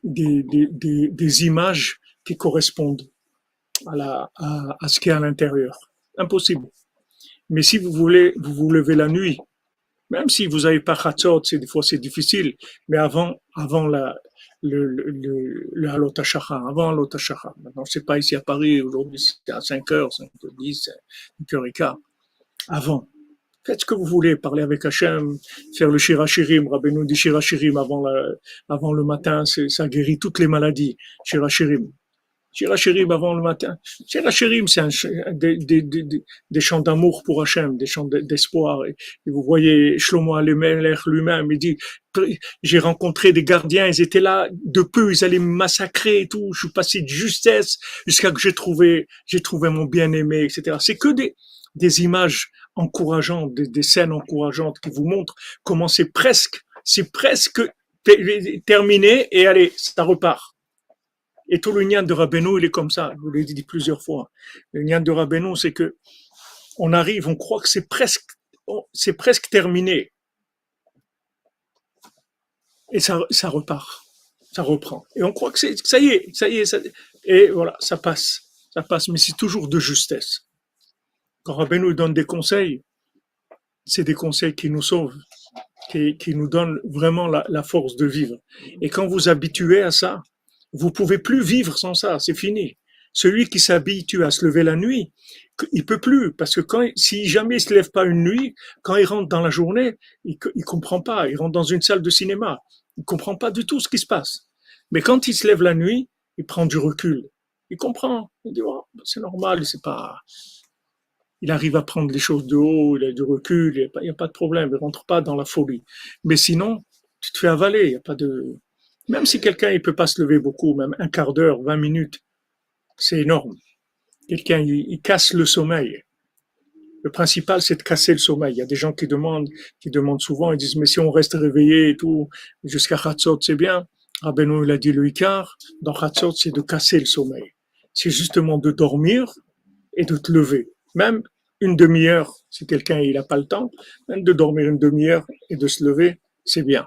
des images qui correspondent à ce qui est à l'intérieur. Impossible. Mais si vous voulez, vous vous levez la nuit, même si vous n'avez pas Hatzot, des fois c'est difficile, mais avant le Halot HaShachar, avant Halot HaShachar. Maintenant, c'est pas ici à Paris, aujourd'hui c'est à 5h, 5h10, 5h15. Avant. Faites ce que vous voulez, parler avec Hachem, faire le Shirachirim, Rabbeinu dit Shirachirim avant le matin, ça guérit toutes les maladies, Shirachirim. Shirachirim avant le matin. Shirachirim, c'est des chants d'amour pour Hachem, des chants d'espoir. Et vous voyez Shlomo Alemelech lui-même, il dit, j'ai rencontré des gardiens, ils étaient là de peu, ils allaient me massacrer et tout. Je suis passé de justesse jusqu'à que j'ai trouvé mon bien-aimé, etc. C'est que des images encourageantes, des scènes encourageantes qui vous montrent comment c'est presque terminé et allez, ça repart. Et tout le nian de Rabbeinu, il est comme ça. Je vous l'ai dit plusieurs fois. Le nian de Rabbeinu, c'est que on arrive, on croit que c'est presque terminé. Et ça repart. Ça reprend. Et on croit que ça y est. Et voilà, ça passe. Ça passe, mais c'est toujours de justesse. Quand Rabbeinu donne des conseils, c'est des conseils qui nous sauvent, qui nous donnent vraiment la force de vivre. Et quand vous habituez à ça, vous pouvez plus vivre sans ça, c'est fini. Celui qui s'habitue à se lever la nuit, il peut plus, parce que si jamais il se lève pas une nuit, quand il rentre dans la journée, il comprend pas, il rentre dans une salle de cinéma, il comprend pas du tout ce qui se passe. Mais quand il se lève la nuit, il prend du recul, il comprend, il dit, oh, c'est normal, il arrive à prendre les choses de haut, il a du recul, il n'y a pas de problème, il rentre pas dans la folie. Mais sinon, tu te fais avaler, il y a pas de. Même si quelqu'un il peut pas se lever beaucoup, même un quart d'heure, 20 minutes, c'est énorme. Quelqu'un il casse le sommeil. Le principal c'est de casser le sommeil. Il y a des gens qui demandent souvent, ils disent mais si on reste réveillé et tout jusqu'à Hatzot c'est bien. Rabbeinu il a dit le Ikar dans Hatzot c'est de casser le sommeil. C'est justement de dormir et de te lever. Même une demi-heure, si quelqu'un il a pas le temps, même de dormir une demi-heure et de se lever, c'est bien.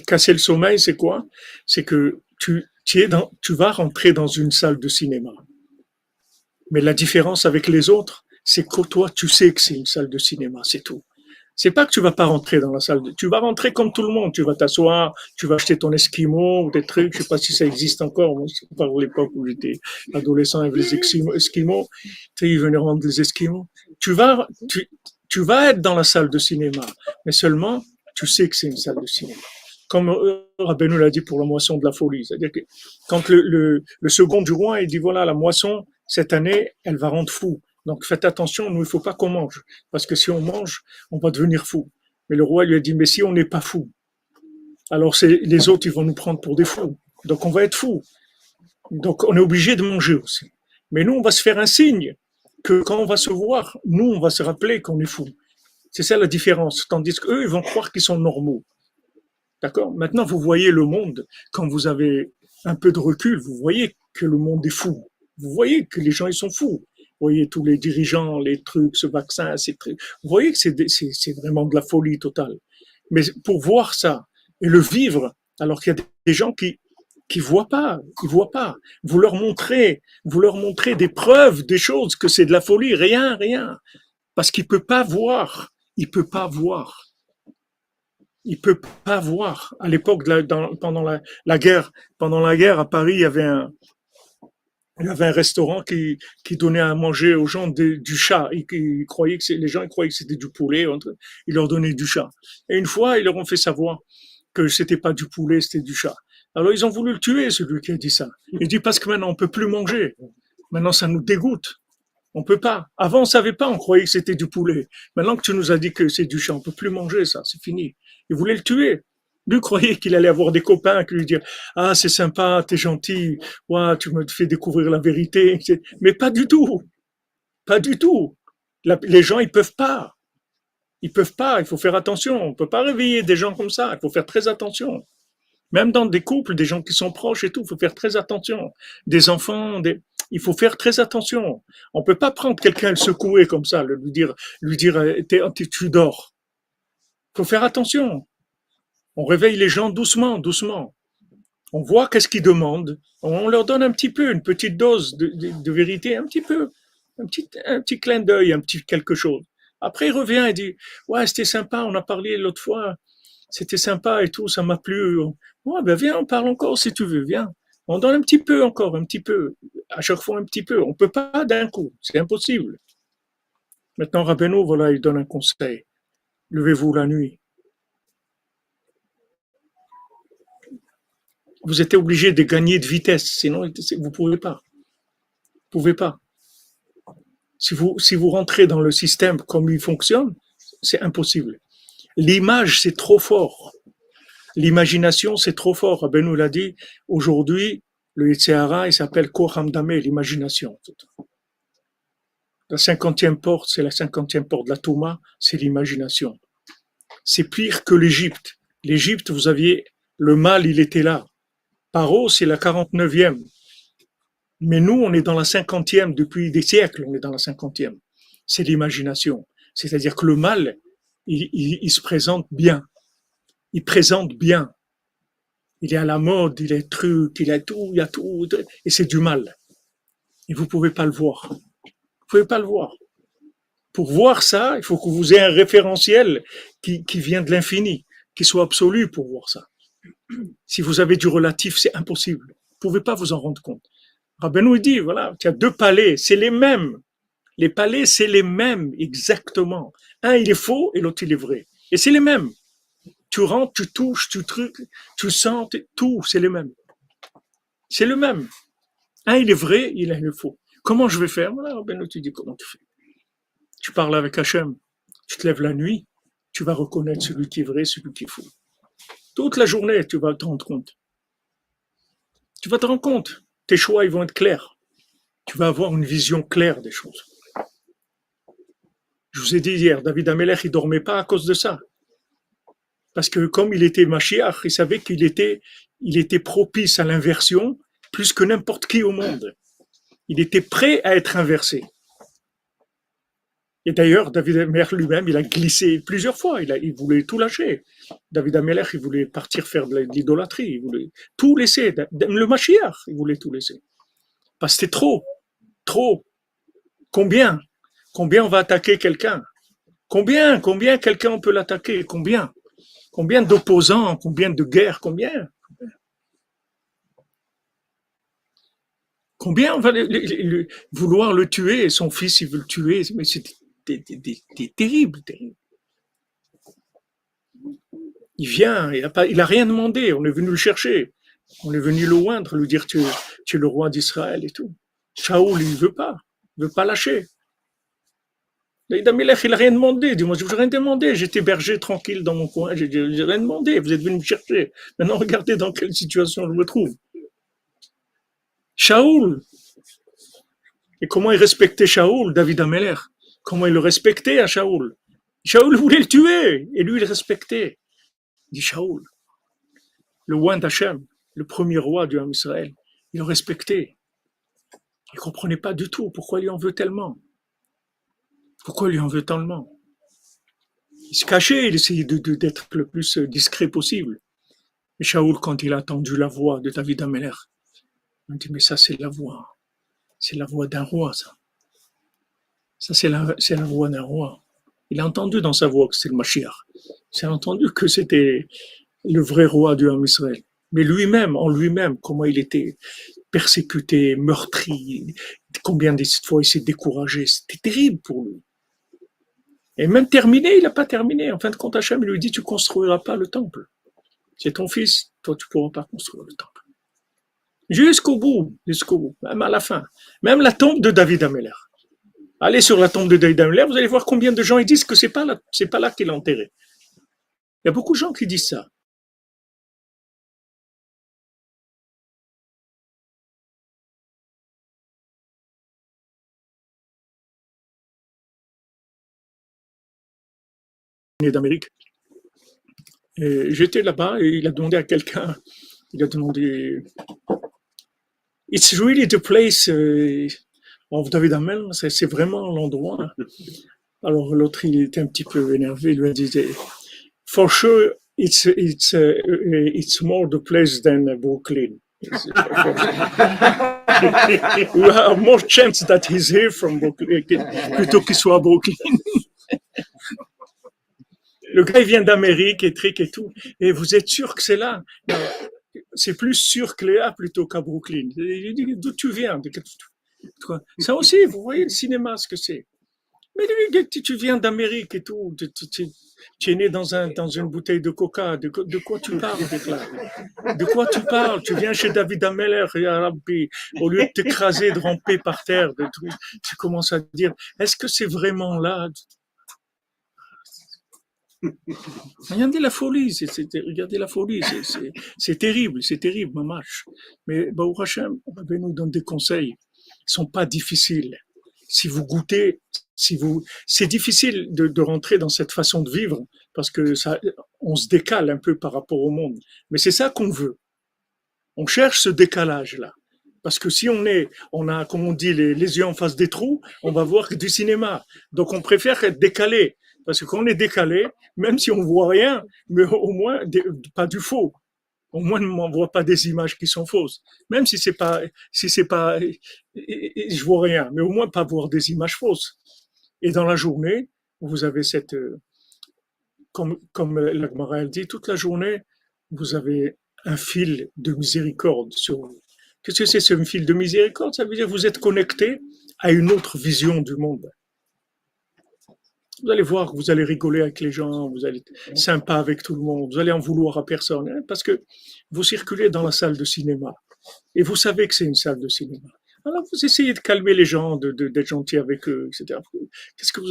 Casser le sommeil, c'est quoi? C'est que tu vas rentrer dans une salle de cinéma. Mais la différence avec les autres, c'est que toi, tu sais que c'est une salle de cinéma, c'est tout. C'est pas que tu vas pas rentrer dans la salle. Tu vas rentrer comme tout le monde. Tu vas t'asseoir, tu vas acheter ton esquimau ou des trucs. Je sais pas si ça existe encore. Moi, c'est pas l'époque où j'étais adolescent avec les esquimaux. Tu sais, ils venaient vendre les esquimaux. Tu vas être dans la salle de cinéma. Mais seulement, tu sais que c'est une salle de cinéma. Comme Rabbeinu l'a dit pour la moisson de la folie. C'est-à-dire que quand le second du roi, il dit voilà, la moisson, cette année, elle va rendre fou. Donc faites attention, nous, il faut pas qu'on mange. Parce que si on mange, on va devenir fou. Mais le roi lui a dit, mais si on n'est pas fou, alors les autres, ils vont nous prendre pour des fous. Donc on va être fous. Donc on est obligé de manger aussi. Mais nous, on va se faire un signe que quand on va se voir, nous, on va se rappeler qu'on est fou. C'est ça la différence. Tandis qu'eux, ils vont croire qu'ils sont normaux. D'accord? Maintenant, vous voyez le monde, quand vous avez un peu de recul, vous voyez que le monde est fou. Vous voyez que les gens, ils sont fous. Vous voyez tous les dirigeants, les trucs, ce vaccin, ces trucs. Vous voyez que c'est vraiment de la folie totale. Mais pour voir ça et le vivre, alors qu'il y a des gens qui voient pas, ils voient pas. Vous leur montrez des preuves, des choses que c'est de la folie, rien. Parce qu'il peut pas voir. Il peut pas voir. Il peut pas voir. À l'époque, pendant la guerre à Paris, il y avait un restaurant qui donnait à manger aux gens du chat. Les gens ils croyaient que c'était du poulet. Ils leur donnaient du chat. Et une fois, ils leur ont fait savoir que c'était pas du poulet, c'était du chat. Alors ils ont voulu le tuer, celui qui a dit ça. Il dit parce que maintenant on peut plus manger. Maintenant ça nous dégoûte. On peut pas. Avant on savait pas, on croyait que c'était du poulet. Maintenant que tu nous as dit que c'est du chat, on peut plus manger ça, c'est fini. Il voulait le tuer. Lui croyait qu'il allait avoir des copains qui lui dire ah c'est sympa, t'es gentil, ouais, tu me fais découvrir la vérité. Mais pas du tout, pas du tout. Les gens ils peuvent pas. Ils peuvent pas, il faut faire attention. On peut pas réveiller des gens comme ça, il faut faire très attention. Même dans des couples, des gens qui sont proches et tout, il faut faire très attention. Des enfants, il faut faire très attention. On peut pas prendre quelqu'un et le secouer comme ça, lui dire, tu dors. Il faut faire attention. On réveille les gens doucement, doucement. On voit qu'est-ce qu'ils demandent. On leur donne un petit peu, une petite dose de vérité, un petit peu. Un petit clin d'œil, un petit quelque chose. Après, il revient et dit, ouais, c'était sympa, on a parlé l'autre fois, c'était sympa et tout, ça m'a plu. Ouais, ben viens, on parle encore si tu veux, viens. On donne un petit peu encore, un petit peu. À chaque fois, un petit peu. On peut pas d'un coup, c'est impossible. Maintenant, Rabbeinu, voilà, il donne un conseil. Levez-vous la nuit. Vous êtes obligé de gagner de vitesse, sinon vous pouvez pas. Vous pouvez pas. Si vous rentrez dans le système comme il fonctionne, c'est impossible. L'image, c'est trop fort. L'imagination, c'est trop fort. Rabbi nous l'a dit, aujourd'hui, le Yitzhara, il s'appelle Kocham Dameh, l'imagination. La 50e porte, c'est la 50e porte de la Touma, c'est l'imagination. C'est pire que l'Égypte. L'Égypte, vous aviez, le mal, il était là. Paro, c'est la 49e. Mais nous, on est dans la 50e depuis des siècles, on est dans la 50e. C'est l'imagination. C'est-à-dire que le mal, il se présente bien. Il présente bien. Il est à la mode, il est truc, il y a tout, et c'est du mal. Et vous pouvez pas le voir. Vous pouvez pas le voir. Pour voir ça, il faut que vous ayez un référentiel qui vient de l'infini, qui soit absolu pour voir ça. Si vous avez du relatif, c'est impossible. Vous pouvez pas vous en rendre compte. Rabbeinu dit, voilà, tu as deux palais, c'est les mêmes. Les palais, c'est les mêmes, exactement. Un, il est faux et l'autre, il est vrai. Et c'est les mêmes. Tu rentres, tu touches, tu trucs, tu sens, tout, c'est les mêmes. C'est le même. Un, il est vrai, il est le faux. Comment je vais faire? Voilà, Rabbeinu, tu dis comment tu fais. Tu parles avec Hachem, tu te lèves la nuit, tu vas reconnaître celui qui est vrai, celui qui est faux. Toute la journée, tu vas te rendre compte. Tu vas te rendre compte. Tes choix, ils vont être clairs. Tu vas avoir une vision claire des choses. Je vous ai dit hier, David Amelech, il dormait pas à cause de ça. Parce que comme il était Mashiach, il savait qu'il était propice à l'inversion plus que n'importe qui au monde. Il était prêt à être inversé. Et d'ailleurs, David Amelech lui-même, il a glissé plusieurs fois. Il voulait tout lâcher. David Amelech, il voulait partir faire de l'idolâtrie. Il voulait tout laisser. Le Mashiach, il voulait tout laisser. Parce que c'était trop. Trop. Combien? Combien on va attaquer quelqu'un? Combien quelqu'un on peut l'attaquer? Combien d'opposants? Combien de guerres? Combien on va vouloir le tuer? Son fils, il veut le tuer. Mais c'est terrible, terrible. Il vient, il a rien demandé. On est venu le chercher. On est venu le oindre, lui dire tu es le roi d'Israël et tout. Shaoul, il veut pas lâcher. David Amelech, il n'a rien demandé. Dis-moi, je n'ai rien demandé. J'étais berger tranquille dans mon coin. J'ai rien demandé. Vous êtes venu me chercher. Maintenant, regardez dans quelle situation je me trouve. Shaoul. Et comment il respectait Shaoul, David Amelech? Comment il le respectait à Shaoul? Shaoul voulait le tuer. Et lui, il le respectait. Il dit Shaoul, le roi d'Hachem, le premier roi du Ham Israël. Il le respectait. Il ne comprenait pas du tout pourquoi il lui en veut tellement. Pourquoi il lui en veut tellement? Il se cachait, il essayait d'être le plus discret possible. Et Shaoul, quand il a entendu la voix de David Amelech, il dit, mais ça, c'est la voix d'un roi, ça. Ça, c'est la voix d'un roi. Il a entendu dans sa voix que c'est le Mashiach. Il a entendu que c'était le vrai roi du Ham Israël. Mais lui-même, en lui-même, comment il était persécuté, meurtri, combien de fois il s'est découragé. C'était terrible pour lui. Et même terminé, il n'a pas terminé. En fin de compte, Hachem lui dit, tu ne construiras pas le temple. C'est ton fils, toi tu ne pourras pas construire le temple. Jusqu'au bout, même à la fin. Même la tombe de David Amelech. Allez sur la tombe de David Amelech, vous allez voir combien de gens ils disent que c'est pas là qu'il est enterré. Il y a beaucoup de gens qui disent ça. d'Amérique. Et j'étais là-bas et il a demandé à quelqu'un, il a demandé, It's really the place of David Amel, c'est vraiment l'endroit. Alors l'autre, il était un petit peu énervé, il lui a dit, For sure, it's more the place than Brooklyn. We have more chance that he's here from Brooklyn plutôt qu'il soit à Brooklyn. Le gars, il vient d'Amérique et trick et tout. Et vous êtes sûr que c'est là? Non, c'est plus sûr que Léa plutôt qu'à Brooklyn. Il dit, d'où tu viens? Ça aussi, vous voyez le cinéma, ce que c'est. Mais tu viens d'Amérique et tout. Tu es né dans une bouteille de coca. De quoi tu parles, là? De quoi tu parles? Tu viens chez David Ameller et Arabi. Au lieu de t'écraser, de ramper par terre, tu commences à dire, est-ce que c'est vraiment là? Regardez la folie, regardez la folie, c'est terrible, ma marche. Mais Baruch Hashem, Rabbi nous donne des conseils. Ils sont pas difficiles. Si vous goûtez, c'est difficile de rentrer dans cette façon de vivre parce que on se décale un peu par rapport au monde. Mais c'est ça qu'on veut. On cherche ce décalage-là. Parce que si on a, comme on dit, les yeux en face des trous, on va voir que du cinéma. Donc on préfère être décalé. Parce que quand on est décalé, même si on voit rien, mais au moins pas du faux. Au moins on ne voit pas des images qui sont fausses. Même si c'est pas, je vois rien, mais au moins pas voir des images fausses. Et dans la journée, vous avez comme la Gemara elle dit, toute la journée, vous avez un fil de miséricorde sur vous. Qu'est-ce que c'est ce fil de miséricorde? Ça veut dire que vous êtes connecté à une autre vision du monde. Vous allez voir, vous allez rigoler avec les gens, vous allez être sympa avec tout le monde, vous allez en vouloir à personne, hein, parce que vous circulez dans la salle de cinéma et vous savez que c'est une salle de cinéma. Alors vous essayez de calmer les gens, d'être gentil avec eux, etc. Qu'est-ce que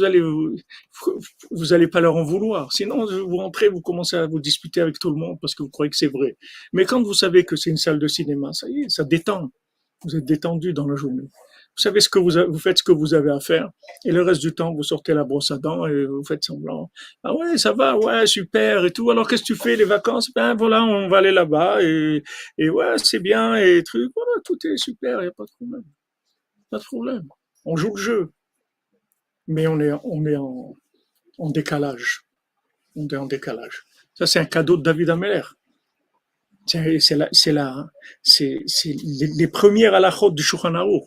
vous allez pas leur en vouloir. Sinon, vous rentrez, vous commencez à vous disputer avec tout le monde parce que vous croyez que c'est vrai. Mais quand vous savez que c'est une salle de cinéma, ça y est, ça détend. Vous êtes détendu dans la journée. Vous savez ce que vous faites ce que vous avez à faire, et le reste du temps, vous sortez la brosse à dents et vous faites semblant. Ah ouais, ça va, ouais, super et tout. Alors qu'est-ce que tu fais les vacances? Ben voilà, on va aller là-bas et ouais, c'est bien et truc. Voilà, tout est super, il y a pas de problème. Pas de problème. On joue le jeu, mais on est en décalage. On est en décalage. Ça, c'est un cadeau de David Ameller. C'est les premières halachot du Shulchan Aruch.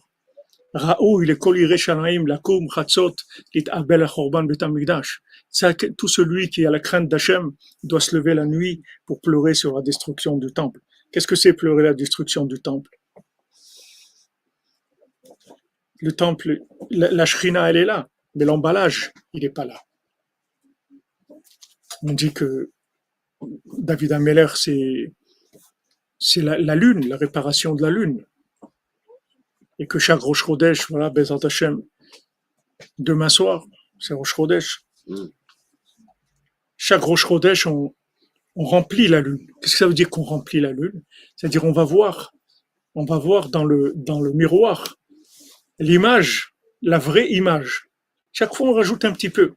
Raoul, le coliré Shanaim, la koum, chatzot, lit abel achorban betamikdash. Tout celui qui a la crainte d'Hachem doit se lever la nuit pour pleurer sur la destruction du temple. Qu'est-ce que c'est pleurer la destruction du temple? Le temple, la shrina, elle est là, mais l'emballage, il n'est pas là. On dit que David Ameller, c'est la lune, la réparation de la lune. Et que chaque Rosh Chodesh, voilà, Bezat Hashem, demain soir, c'est Rosh Chodesh. Chaque Rosh Chodesh, on remplit la lune. Qu'est-ce que ça veut dire qu'on remplit la lune? C'est-à-dire on va voir dans le miroir l'image, la vraie image. Chaque fois, on rajoute un petit peu.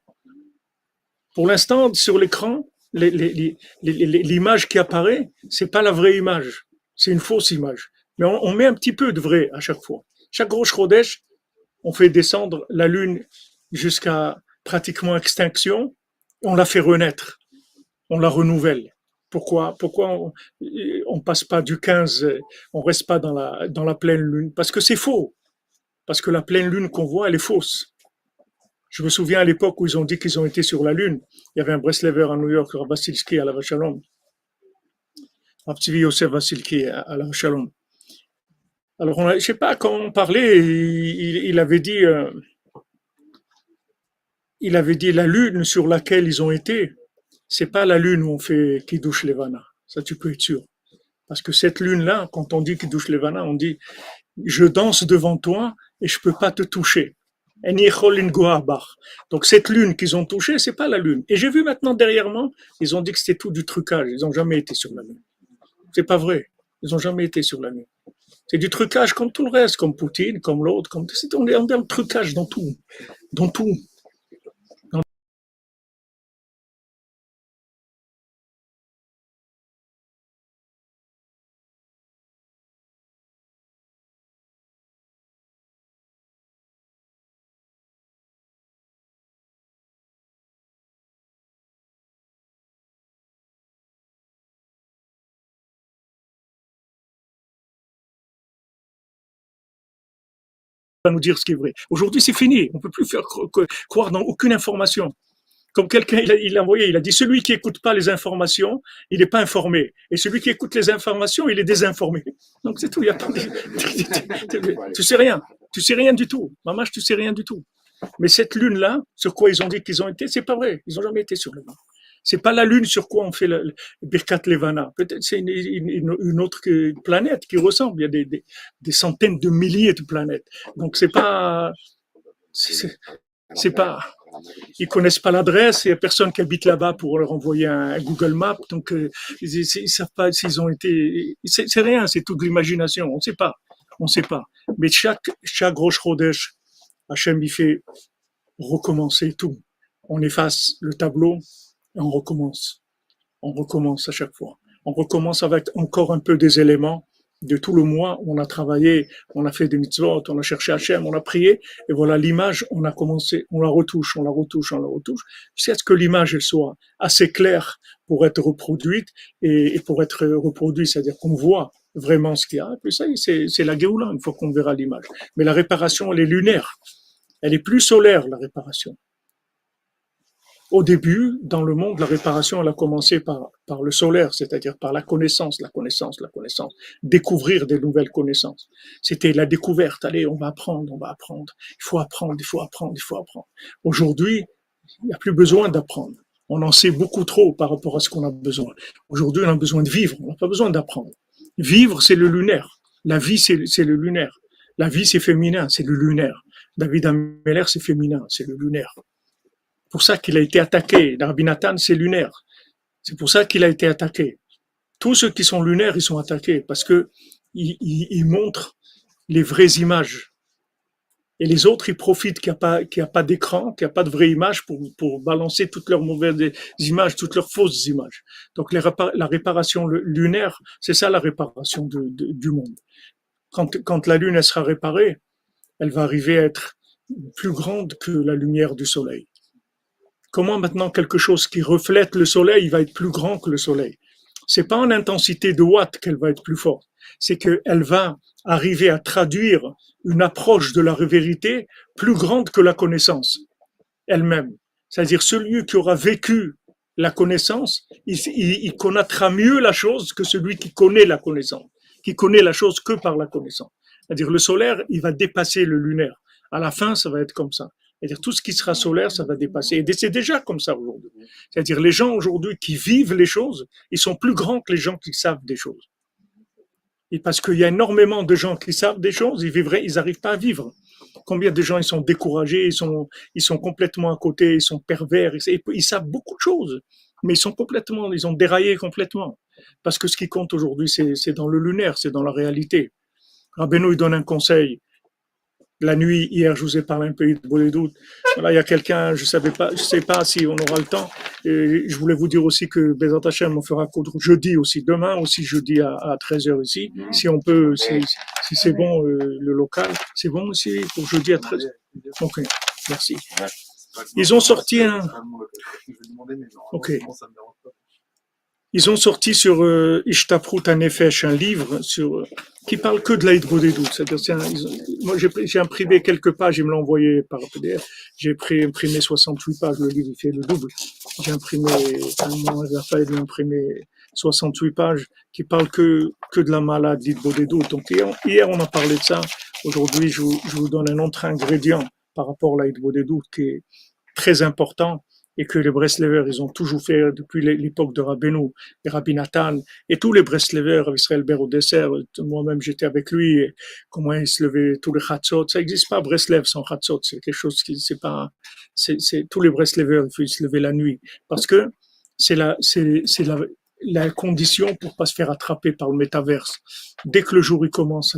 Pour l'instant, sur l'écran, l'image qui apparaît, c'est pas la vraie image. C'est une fausse image. Mais on met un petit peu de vrai à chaque fois. Chaque Rosh Chodesh, on fait descendre la lune jusqu'à pratiquement extinction. On la fait renaître. On la renouvelle. Pourquoi on passe pas du 15, on reste pas dans la pleine lune? Parce que c'est faux. Parce que la pleine lune qu'on voit, elle est fausse. Je me souviens à l'époque où ils ont dit qu'ils ont été sur la lune. Il y avait un Breslever à New York, Rav Vasilski à la Shalom. Rav Tzvi Yosef Vasilki à la Shalom. Alors, je sais pas, quand on parlait, il avait dit la lune sur laquelle ils ont été, c'est pas la lune où on fait Kiddush Levana. Ça, tu peux être sûr. Parce que cette lune-là, quand on dit Kiddush Levana, on dit je danse devant toi et je peux pas te toucher. Donc cette lune qu'ils ont touchée, c'est pas la lune. Et j'ai vu maintenant derrière moi, ils ont dit que c'était tout du trucage. Ils ont jamais été sur la lune. C'est pas vrai. Ils ont jamais été sur la lune. C'est du trucage comme tout le reste, comme Poutine, comme l'autre, on est dans le trucage dans tout, dans tout. va nous dire ce qui est vrai. Aujourd'hui, c'est fini. On peut plus faire croire dans aucune information. Comme quelqu'un, il a envoyé, il a dit, celui qui écoute pas les informations, il n'est pas informé. Et celui qui écoute les informations, il est désinformé. Donc c'est tout. Il y a pas tu sais rien. Tu sais rien du tout. Maman, tu sais rien du tout. Mais cette lune-là, sur quoi ils ont dit qu'ils ont été, c'est pas vrai. Ils ont jamais été sur le Lune. C'est pas la lune sur quoi on fait le Birkat Levana. Peut-être c'est une autre planète qui ressemble. Il y a des centaines de milliers de planètes. Donc c'est pas, c'est pas, ils connaissent pas l'adresse, il y a personne qui habite là-bas pour leur envoyer un Google Maps, donc ils savent pas s'ils ont été, c'est rien, c'est toute l'imagination, on sait pas. Mais chaque Rosh Chodesh, Hachem il fait recommencer tout. On efface le tableau et on recommence. On recommence à chaque fois. On recommence avec encore un peu des éléments de tout le mois. On a travaillé, on a fait des mitzvot, on a cherché Hachem, on a prié. Et voilà l'image, on a commencé, on la retouche, on la retouche, on la retouche. Jusqu'à ce que l'image elle soit assez claire pour être reproduite et pour être reproduite, c'est-à-dire qu'on voit vraiment ce qu'il y a. Et puis ça, c'est la Géoula, une fois qu'on verra l'image. Mais la réparation, elle est lunaire. Elle est plus solaire, la réparation. Au début, dans le monde, la réparation, elle a commencé par le solaire, c'est-à-dire par la connaissance, la connaissance, la connaissance. Découvrir des nouvelles connaissances. C'était la découverte. Allez, on va apprendre, on va apprendre. Il faut apprendre, il faut apprendre, il faut apprendre. Aujourd'hui, il n'y a plus besoin d'apprendre. On en sait beaucoup trop par rapport à ce qu'on a besoin. Aujourd'hui, on a besoin de vivre. On n'a pas besoin d'apprendre. Vivre, c'est le lunaire. La vie, c'est le lunaire. La vie, c'est féminin, c'est le lunaire. David Ameller, c'est féminin, c'est le lunaire. C'est pour ça qu'il a été attaqué. Rabbi Nathan, c'est lunaire. C'est pour ça qu'il a été attaqué. Tous ceux qui sont lunaires, ils sont attaqués parce que ils montrent les vraies images. Et les autres, ils profitent qu'il n'y a pas d'écran, qu'il n'y a pas de vraies images pour balancer toutes leurs mauvaises images, toutes leurs fausses images. Donc la réparation lunaire, c'est ça la réparation du monde. Quand la lune elle sera réparée, elle va arriver à être plus grande que la lumière du soleil. Comment maintenant quelque chose qui reflète le soleil va être plus grand que le soleil? C'est pas en intensité de watts qu'elle va être plus forte. C'est qu'elle va arriver à traduire une approche de la vérité plus grande que la connaissance elle-même. C'est-à-dire celui qui aura vécu la connaissance, il connaîtra mieux la chose que celui qui connaît la connaissance, qui connaît la chose que par la connaissance. C'est-à-dire le solaire, il va dépasser le lunaire. À la fin, ça va être comme ça. C'est-à-dire tout ce qui sera solaire, ça va dépasser. Et c'est déjà comme ça aujourd'hui. C'est-à-dire les gens aujourd'hui qui vivent les choses, ils sont plus grands que les gens qui savent des choses. Et parce qu'il y a énormément de gens qui savent des choses, ils n'arrivent pas à vivre. Combien de gens ils sont découragés, ils sont complètement à côté, ils sont pervers, ils savent beaucoup de choses, mais ils ont déraillé complètement. Parce que ce qui compte aujourd'hui, c'est dans le lunaire, c'est dans la réalité. Rabbeinu, il donne un conseil. La nuit, hier, je vous ai parlé un peu de Bolédout. Voilà, il y a quelqu'un, je sais pas si on aura le temps. Et je voulais vous dire aussi que Bezat Hashem, on fera jeudi aussi, demain aussi jeudi à 13h ici. Si on peut, si c'est bon, le local. C'est bon aussi pour jeudi à 13h. Ok, merci. Ils ont sorti un, ok. Ils ont sorti sur Ishtaprut Hanefesh un livre qui parle que de la Hidbodedut. C'est-à-dire, moi j'ai imprimé quelques pages, ils me l'ont envoyé par PDF. J'ai imprimé 68 pages, le livre il fait le double. J'ai imprimé, Raphaël m'a imprimé 68 pages qui parlent que de la malade d'Hidbodedut. Donc hier on a parlé de ça. Aujourd'hui je vous donne un autre ingrédient par rapport à la Hidbodedut qui est très important et que les Breslevers, ils ont toujours fait depuis l'époque de Rabbeinu, et Rabbi Nathan, et tous les Breslevers, Israël Ber au dessert, moi-même j'étais avec lui, et comment il se levait, tous les Chatzot, ça n'existe pas Breslev sans Chatzot, c'est quelque chose qui, c'est pas, tous les Breslevers, il faut se lever la nuit, parce que c'est la condition pour pas se faire attraper par le métaverse. Dès que le jour il commence,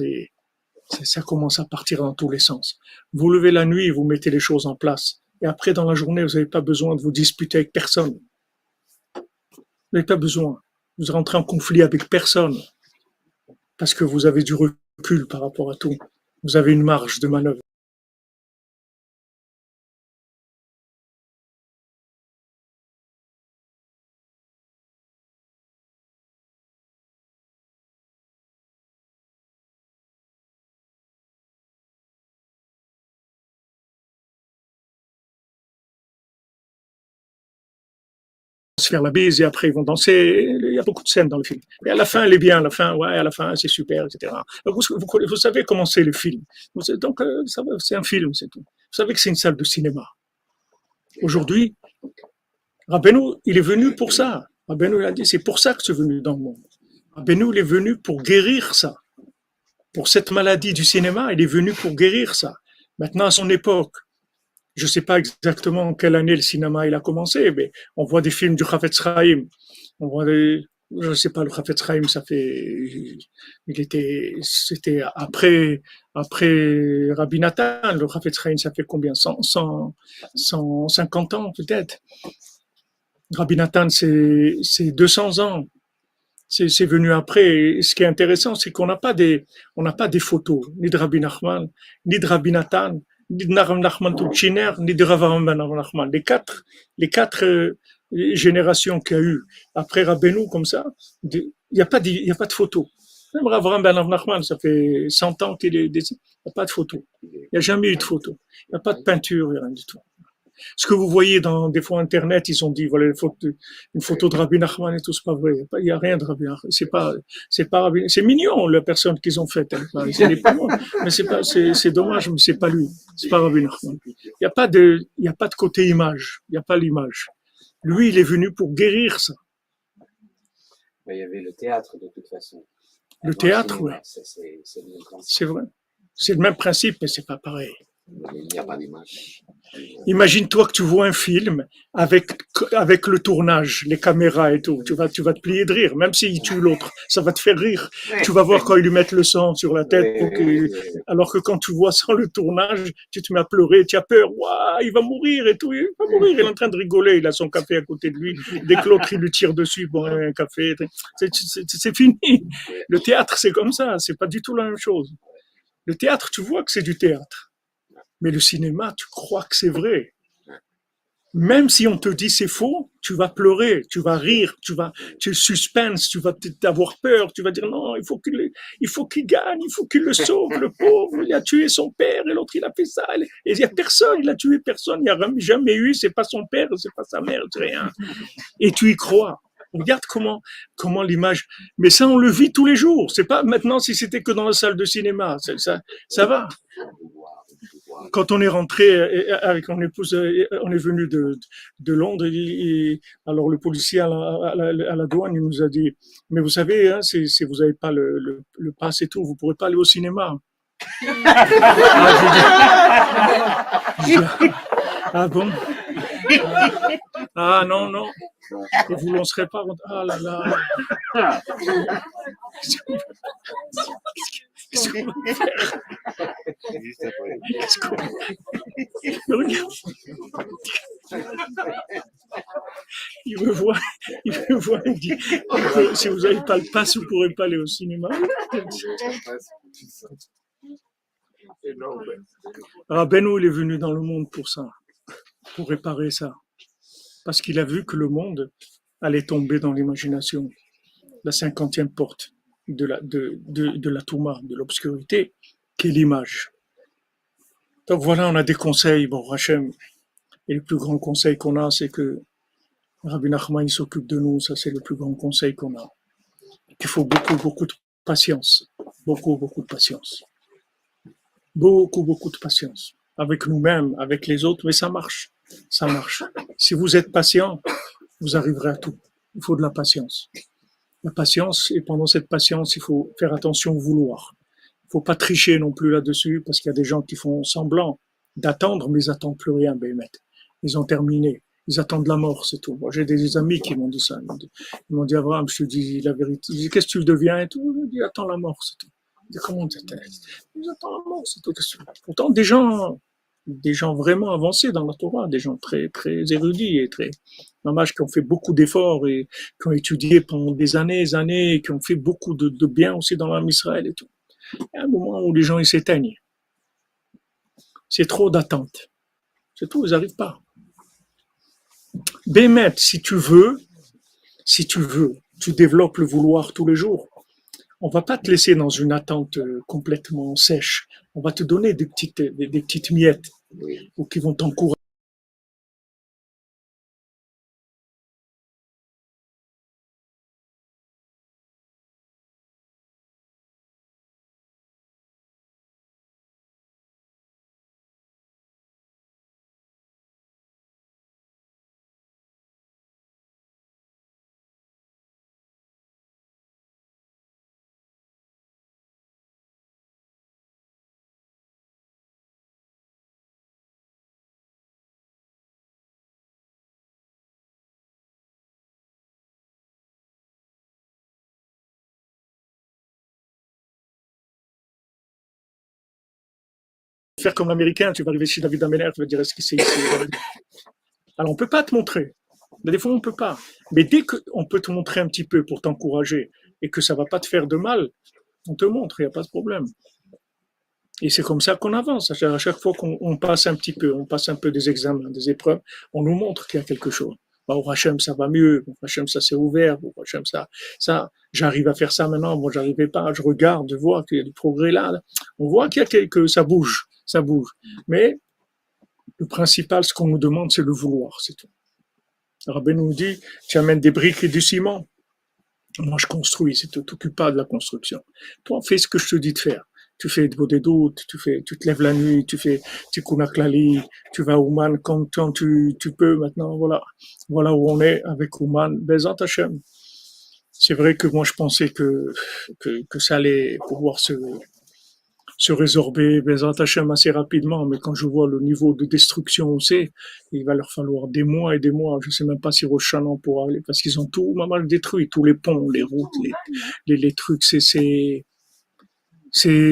ça commence à partir dans tous les sens. Vous levez la nuit, vous mettez les choses en place. Et après, dans la journée, vous n'avez pas besoin de vous disputer avec personne. Vous n'avez pas besoin. Vous rentrez en conflit avec personne. Parce que vous avez du recul par rapport à tout. Vous avez une marge de manœuvre. se faire la bise et après ils vont danser. Il y a beaucoup de scènes dans le film. Et à la fin, elle est bien. À la fin, ouais, à la fin, c'est super, etc. Vous savez comment c'est le film. Donc, c'est un film, c'est tout. Vous savez que c'est une salle de cinéma. Aujourd'hui, Rabbeinu, il est venu pour ça. Rabbeinu, il a dit, c'est pour ça que je suis venu dans le monde. Rabbeinu, il est venu pour guérir ça. Pour cette maladie du cinéma, il est venu pour guérir ça. Maintenant, à son époque, je ne sais pas exactement en quelle année le cinéma il a commencé, mais on voit des films du Chafetz Chaim. On voit je ne sais pas, le Chafetz Chaim, c'était après Rabbi Nathan. Le Chafetz Chaim, ça fait combien? 150 ans peut-être. Rabbi Nathan, c'est 200 ans. C'est venu après. Et ce qui est intéressant, c'est qu'on n'a pas des photos, ni de Rabbi Nachman, ni de Rabbi Nathan, ni de Nachman Tutchiner, ni de Rav Aaron ben Nachman. Les quatre générations qu'il y a eu après Rabbeinu, comme ça, il n'y a pas de photos. Même Rav Aaron ben Nachman, ça fait 100 ans qu'il est décédé. Il n'y a pas de photos. Il n'y a jamais eu de photos. Il n'y a pas de peinture, il n'y a rien du tout. Ce que vous voyez dans des fois Internet, ils ont dit voilà une photo de Rabbi Nachman et tout, c'est pas vrai. Il y a rien de Rabbi Nachman. C'est pas Rabbi. C'est mignon la personne qu'ils ont faite. Hein. Mais c'est dommage, mais c'est pas lui. C'est pas Rabbi Nachman. Il y a pas de côté image. Il y a pas l'image. Lui, il est venu pour guérir ça. Mais il y avait le théâtre de toute façon. Le théâtre, oui. C'est vrai. C'est le même principe, mais c'est pas pareil. Il n'y a pas d'image. Imagine-toi que tu vois un film avec le tournage, les caméras et tout. Tu vas te plier de rire, même s'il tue l'autre. Ça va te faire rire. Tu vas voir quand ils lui mettent le sang sur la tête. Alors que quand tu vois sans le tournage, tu te mets à pleurer, tu as peur. Waouh, il va mourir et tout. Il va mourir. Il est en train de rigoler. Il a son café à côté de lui. Dès que l'autre, il lui tire dessus, bon, un café. C'est fini. Le théâtre, c'est comme ça. C'est pas du tout la même chose. Le théâtre, tu vois que c'est du théâtre. Mais le cinéma, tu crois que c'est vrai. Même si on te dit c'est faux, tu vas pleurer, tu vas rire, tu suspense, tu vas avoir peur, tu vas dire non, il faut qu'il gagne, il faut qu'il le sauve, le pauvre, il a tué son père et l'autre il a fait ça. Et il y a personne, il a tué personne, il n'y a jamais eu, c'est pas son père, c'est pas sa mère, c'est rien. Et tu y crois. Regarde comment l'image, mais ça on le vit tous les jours. C'est pas maintenant si c'était que dans la salle de cinéma, ça va. Quand on est rentré avec mon épouse, on est venu de Londres. Alors le policier à la douane, il nous a dit, mais vous savez, hein, si vous n'avez pas le pass et tout, vous ne pourrez pas aller au cinéma. Ah bon? Ah non, non. Et vous ne lancerez pas. Ah là là. Qu'est-ce qu'on va faire? Regarde. Il me voit, il dit, si vous n'avez pas le pass, vous ne pourrez pas aller au cinéma. Rabbeinu, il est venu dans le monde pour ça, pour réparer ça. Parce qu'il a vu que le monde allait tomber dans l'imagination. La 50e porte de la Touma, de l'obscurité, qui est l'image. Donc voilà, on a des conseils. Bon, Hachem, et le plus grand conseil qu'on a, c'est que Rabbi Nachman s'occupe de nous. Ça, c'est le plus grand conseil qu'on a. Qu'il faut beaucoup de patience. Beaucoup de patience. Beaucoup de patience. Avec nous-mêmes, avec les autres, mais ça marche. Ça marche. Si vous êtes patient, vous arriverez à tout. Il faut de la patience. La patience, et pendant cette patience, il faut faire attention au vouloir. Il ne faut pas tricher non plus là-dessus, parce qu'il y a des gens qui font semblant d'attendre, mais ils n'attendent plus rien, Béhémet. Ils ont terminé. Ils attendent la mort, c'est tout. Moi, j'ai des amis qui m'ont dit ça. Ils m'ont dit, Abraham, je te dis la vérité. Ils disent, qu'est-ce que tu deviens et tout. Je dis, attends la mort, c'est tout. Je dis, comment tu dis, attends la mort, c'est tout. Pourtant, des gens vraiment avancés dans la Torah, des gens très érudits et très mamage qui ont fait beaucoup d'efforts et qui ont étudié pendant des années et qui ont fait beaucoup de bien aussi dans l'âme Israël et tout. Il y a un moment où les gens ils s'éteignent. C'est trop d'attente. C'est tout, ils n'arrivent pas. Bémet, si tu veux, tu développes le vouloir tous les jours. On va pas te laisser dans une attente complètement sèche. On va te donner des petites miettes qui vont t'encourager. faire comme l'américain, tu vas arriver chez David Amener, tu vas dire est-ce que c'est ici? Alors on peut pas te montrer. Des fois on peut pas. Mais dès qu'on peut te montrer un petit peu pour t'encourager et que ça va pas te faire de mal, on te montre, il n'y a pas de problème. Et c'est comme ça qu'on avance. À chaque fois qu'on passe un petit peu, on passe un peu des examens, des épreuves, on nous montre qu'il y a quelque chose. Au Hachem, ça va mieux. Au Hachem, ça s'est ouvert. Au Hachem, j'arrive à faire ça maintenant. Moi, j'arrivais pas. Je regarde, je vois qu'il y a du progrès là. On voit qu'il y a ça bouge, ça bouge. Mais le principal, ce qu'on nous demande, c'est le vouloir, c'est tout. Rabbi nous dit, tu amènes des briques et du ciment. Moi, je construis. C'est tout. T'occupe pas de la construction. Toi, fais ce que je te dis de faire. Tu fais des doutes, tu te lèves la nuit, tu fais Tikkun HaKlali, tu vas à Ouman quand tu peux maintenant, voilà où on est avec Ouman, Bezat Hashem. C'est vrai que moi je pensais que ça allait pouvoir se résorber, Bezat Hashem, assez rapidement, mais quand je vois le niveau de destruction où c'est, il va leur falloir des mois et des mois, je sais même pas si Rosh Hashanah pourra aller, parce qu'ils ont tout mal détruit, tous les ponts, les routes, les trucs, je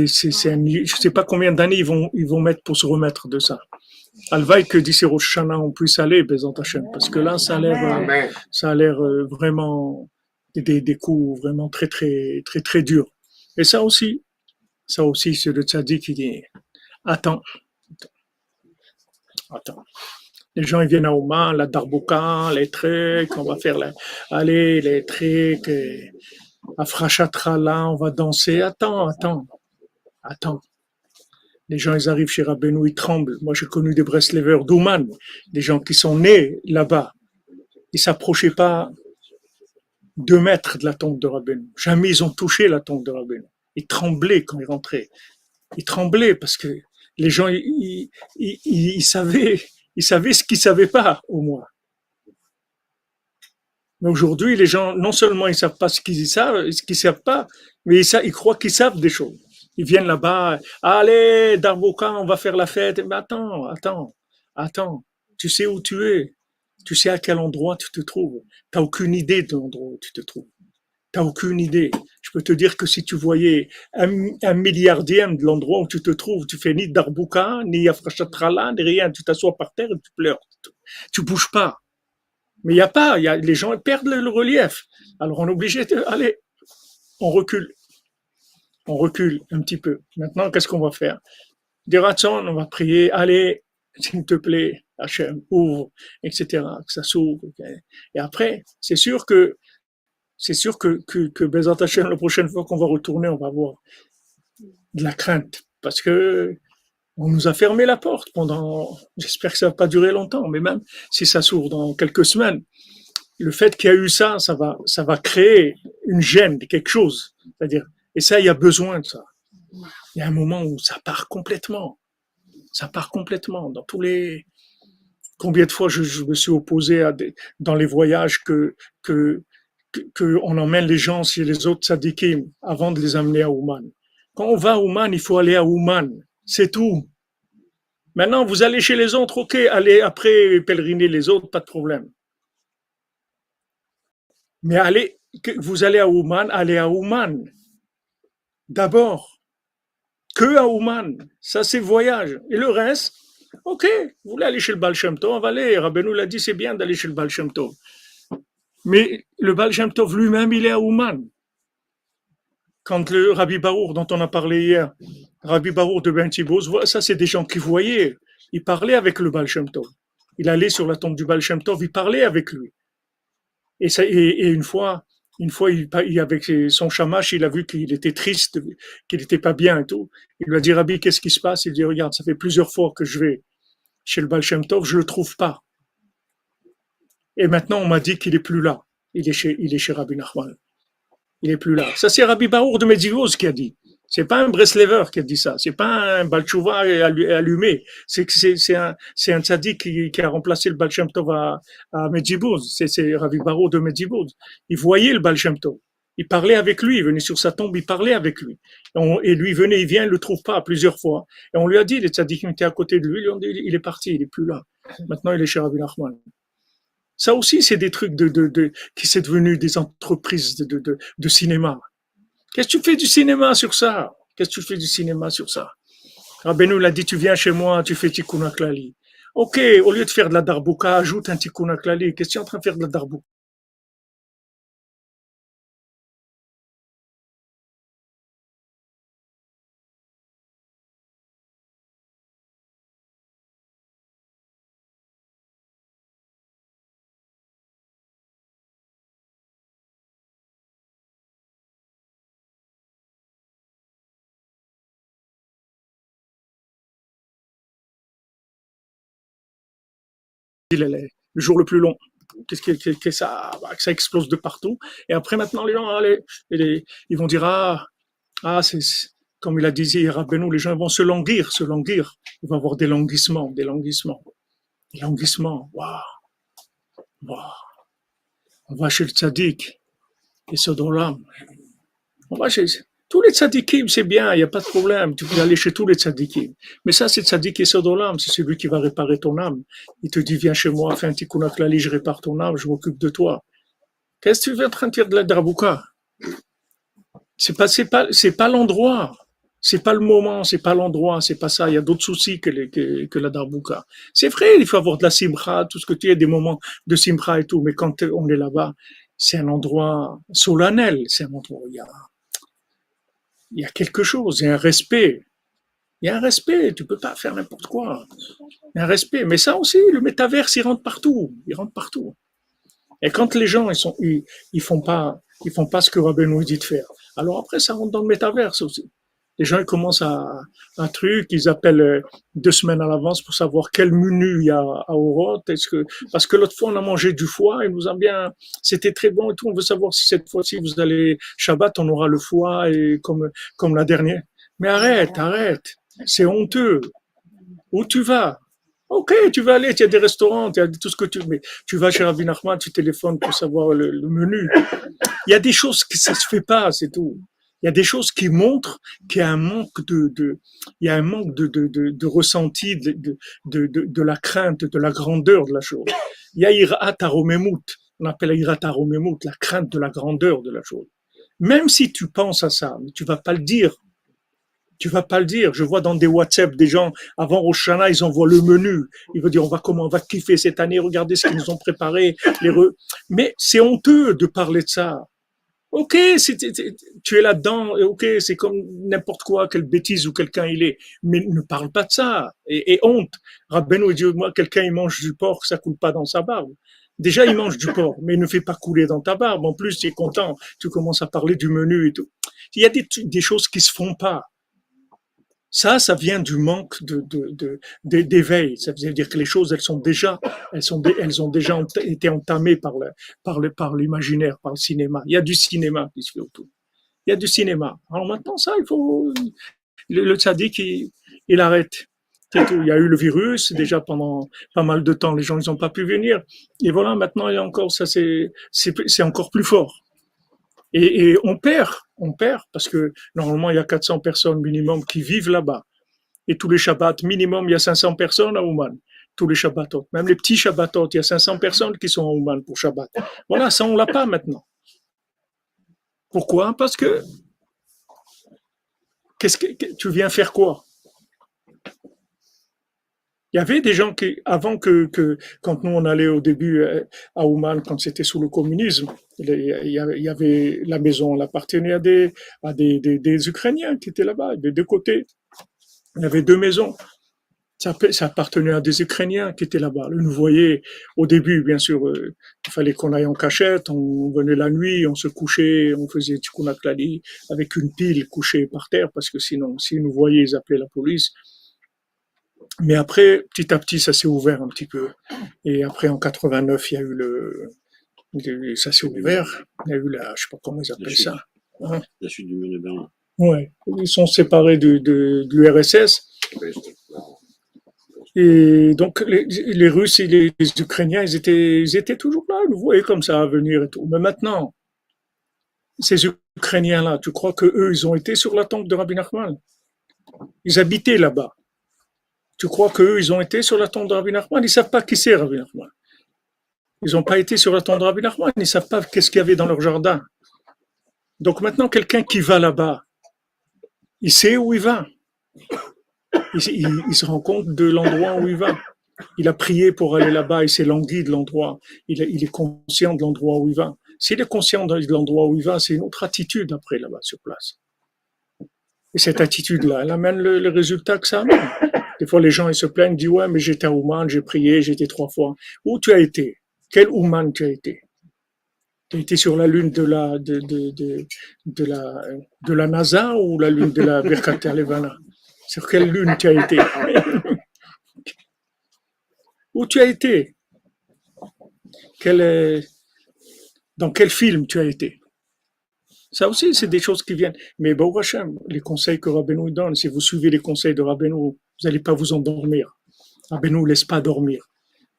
sais pas combien d'années ils vont mettre pour se remettre de ça. Alvaï que d'ici Rosh Hashanah on puisse aller, Bezat Hashem, parce que là ça a l'air vraiment des coups vraiment très très très très durs. Et ça aussi c'est le tzaddik qui dit attends. Les gens ils viennent à Ouman, la Darbouka, les trucs, on va faire les trucs, Afrachatra là, on va danser. Attends. Les gens, ils arrivent chez Rabbeinu, ils tremblent. Moi, j'ai connu des Breslevers d'Ouman, des gens qui sont nés là-bas. Ils s'approchaient pas 2 mètres de la tombe de Rabbeinu. Jamais ils ont touché la tombe de Rabbeinu. Ils tremblaient quand ils rentraient. Ils tremblaient parce que les gens, ils savaient ce qu'ils savaient pas, au moins. Mais aujourd'hui, les gens, non seulement ils savent pas ce qu'ils savent pas, mais ils croient qu'ils savent des choses. Ils viennent là-bas, allez, Darbouka, on va faire la fête. Mais attends. Tu sais où tu es. Tu sais à quel endroit tu te trouves. T'as aucune idée de l'endroit où tu te trouves. T'as aucune idée. Je peux te dire que si tu voyais un milliardième de l'endroit où tu te trouves, tu fais ni Darbouka, ni Afrachatrala, ni rien. Tu t'assois par terre et tu pleures. Tu bouges pas. Mais les gens perdent le relief. Alors on est obligé allez, on recule un petit peu. Maintenant, qu'est-ce qu'on va faire? Des ratons, on va prier, allez, s'il te plaît, Hachem, ouvre, etc., que ça s'ouvre. Et après, c'est sûr que Bezat Hachem, la prochaine fois qu'on va retourner, on va avoir de la crainte. Parce que on nous a fermé la porte j'espère que ça va pas durer longtemps, mais même si ça s'ouvre dans quelques semaines, le fait qu'il y a eu ça va créer une gêne, quelque chose. C'est-à-dire, et ça, il y a besoin de ça. Il y a un moment où ça part complètement. Dans tous les, combien de fois je me suis opposé dans les voyages que on emmène les gens chez les autres tzadikim avant de les amener à Ouman. Quand on va à Ouman, il faut aller à Ouman. C'est tout. Maintenant, vous allez chez les autres, ok, allez après pèleriner les autres, pas de problème. Mais vous allez à Ouman, allez à Ouman. D'abord, que à Ouman. Ça, c'est voyage. Et le reste, ok, vous voulez aller chez le Baal Shem Tov, on va aller. Rabbeinu l'a dit, c'est bien d'aller chez le Baal Shem Tov. Mais le Baal Shem Tov lui-même, il est à Ouman. Quand le Rabbi Barour, dont on a parlé hier, Rabbi Barour de Ben Tibouz, ça c'est des gens qui voyaient. Il parlait avec le Baal Shem Tov. Il allait sur la tombe du Baal Shem Tov, il parlait avec lui. Et une fois, avec son shamash, il a vu qu'il était triste, qu'il n'était pas bien et tout. Il lui a dit, Rabbi, qu'est-ce qui se passe? Il dit, regarde, ça fait plusieurs fois que je vais chez le Baal Shem Tov, je le trouve pas. Et maintenant, on m'a dit qu'il est plus là. Il est chez Rabbi Nachman. Il est plus là. Ça, c'est Rabbi Barour de Medjugorje qui a dit. C'est pas un Breslever qui a dit ça. C'est pas un Baal Tshuva allumé. C'est un tzaddik qui a remplacé le Baal Shem Tov à Medjugorje. C'est Rabbi Barour de Medjugorje. Il voyait le Baal Shem Tov. Il parlait avec lui. Il venait sur sa tombe, il parlait avec lui. Et lui il vient, il le trouve pas plusieurs fois. Et on lui a dit, les tzaddikim étaient à côté de lui, ils ont dit, il est parti, il est plus là. Maintenant, il est chez Rabbi Nachman. Ça aussi, c'est des trucs qui sont devenus des entreprises de cinéma. Qu'est-ce que tu fais du cinéma sur ça? Rabbeinu l'a dit, tu viens chez moi, tu fais tikkun klali. Ok, au lieu de faire de la darbouka, ajoute un tikkun klali. Qu'est-ce que tu es en train de faire de la darbouka? Le jour le plus long. Que ça, que ça explose de partout. Et après, maintenant, les gens, ils vont dire, comme il a dit hier Rabbeinu, les gens vont se languir, se languir. Il va y avoir des languissements, des languissements, des languissements. Waouh, waouh. On va chez le tzaddik, et ce l'âme. On va chez tous les tzaddikim, c'est bien, il n'y a pas de problème. Tu peux aller chez tous les tzaddikim. Mais ça, c'est tzaddik et Sodolam, c'est celui qui va réparer ton âme. Il te dit, viens chez moi, fais un tikkun klali, je répare ton âme, je m'occupe de toi. Qu'est-ce que tu es en train de faire de la drabouka? C'est pas l'endroit. C'est pas le moment, c'est pas l'endroit, c'est pas ça. Il y a d'autres soucis que la darbouka. C'est vrai, il faut avoir de la simcha, tout ce que tu as, des moments de simcha et tout. Mais quand on est là-bas, c'est un endroit solennel. C'est un endroit où il y a quelque chose, il y a un respect. Il y a un respect, tu peux pas faire n'importe quoi. Il y a un respect. Mais ça aussi, le métaverse, il rentre partout. Il rentre partout. Et quand les gens, ils font pas ce que Rabbeinu dit de faire. Alors après, ça rentre dans le métaverse aussi. Les gens, ils commencent à un truc, ils appellent 2 semaines à l'avance pour savoir quel menu il y a à Oroth. Parce que l'autre fois, on a mangé du foie, et nous a bien, c'était très bon et tout. On veut savoir si cette fois-ci, vous allez Shabbat, on aura le foie et comme la dernière. Mais arrête. C'est honteux. Où tu vas? Ok, tu vas aller, il y a des restaurants, il y a tout ce que tu veux, mais tu vas chez Rabbi Nachman, tu téléphones pour savoir le menu. Il y a des choses que ça se fait pas, c'est tout. Il y a des choses qui montrent qu'il y a un manque il y a un manque de ressenti, de la crainte, de la grandeur de la chose. Il y a irat aromemut, on appelle irat aromemut, la crainte de la grandeur de la chose. Même si tu penses à ça, mais tu vas pas le dire. Tu vas pas le dire. Je vois dans des WhatsApp des gens, avant Rosh Hashanah, ils envoient le menu. Ils vont dire, on va kiffer cette année, regardez ce qu'ils nous ont préparé. Mais c'est honteux de parler de ça. Ok, tu es là-dedans, ok, c'est comme n'importe quoi, quelle bêtise ou quelqu'un il est. Mais ne parle pas de ça. Et honte. Rabbeinu dit, moi, quelqu'un il mange du porc, ça coule pas dans sa barbe. Déjà, il mange du porc, mais il ne fait pas couler dans ta barbe. En plus, tu es content. Tu commences à parler du menu et tout. Il y a des choses qui se font pas. Ça vient du manque d'éveil. Ça veut dire que les choses, elles ont déjà été entamées par l'imaginaire, par le cinéma. Il y a du cinéma qui se fait autour. Il y a du cinéma. Alors maintenant, ça, il faut, le tzaddik, il arrête. C'est tout. Il y a eu le virus, déjà pendant pas mal de temps, les gens, ils n'ont pas pu venir. Et voilà, maintenant, il y a encore, ça, c'est encore plus fort. Et on perd, parce que normalement, il y a 400 personnes minimum qui vivent là-bas. Et tous les Shabbats, minimum, il y a 500 personnes à Ouman. Tous les Shabbatot. Même les petits Shabbatot, il y a 500 personnes qui sont à Ouman pour Shabbat. Voilà, ça, on l'a pas maintenant. Pourquoi? Parce que, tu viens faire quoi? Il y avait des gens qui, avant quand nous on allait au début à Ouman, quand c'était sous le communisme, il y avait la maison, elle appartenait à des Ukrainiens qui étaient là-bas, des deux côtés. Il y avait 2 maisons. Ça appartenait à des Ukrainiens qui étaient là-bas. Nous voyait au début, bien sûr, il fallait qu'on aille en cachette, on venait la nuit, on se couchait, on faisait tikkun klali avec une pile couchée par terre, parce que sinon, s'ils nous voyaient, ils appelaient la police. Mais après, petit à petit, ça s'est ouvert un petit peu. Et après, en 89, il y a eu ça s'est ouvert. Il y a eu je sais pas comment ils appellent ça. Hein? La chute du mur de Berlin. Ouais. Ils sont séparés de l'URSS. Et donc, les Russes et les Ukrainiens, ils étaient toujours là. Ils nous voyaient comme ça à venir et tout. Mais maintenant, ces Ukrainiens-là, tu crois que eux, ils ont été sur la tombe de Rabbi Nachman? Ils habitaient là-bas. Tu crois qu'eux, ils ont été sur la tombe de Rabbi Nachman? Ils ne savent pas qui c'est Rabbi Nachman. Ils n'ont pas été sur la tombe de Rabbi Nachman. Ils ne savent pas qu'est-ce qu'il y avait dans leur jardin. Donc maintenant, quelqu'un qui va là-bas, il sait où il va. il se rend compte de l'endroit où il va. Il a prié pour aller là-bas, il s'est langui de l'endroit. Il est conscient de l'endroit où il va. S'il est conscient de l'endroit où il va, c'est une autre attitude après là-bas sur place. Et cette attitude-là, elle amène le résultat que ça amène. Des fois, les gens ils se plaignent, ils disent ouais, mais j'étais à Ouman, j'ai prié, j'étais 3 fois. Où tu as été? Quel Ouman tu as été? Tu as été sur la lune de la NASA ou la lune de la Birkat Levana? Sur quelle lune tu as été? Où tu as été? Dans quel film tu as été? Ça aussi, c'est des choses qui viennent. Mais Baruch Hashem, les conseils que Rabbeinu donne, si vous suivez les conseils de Rabbeinu, vous n'allez pas vous endormir. Rabbeinu ne laisse pas dormir.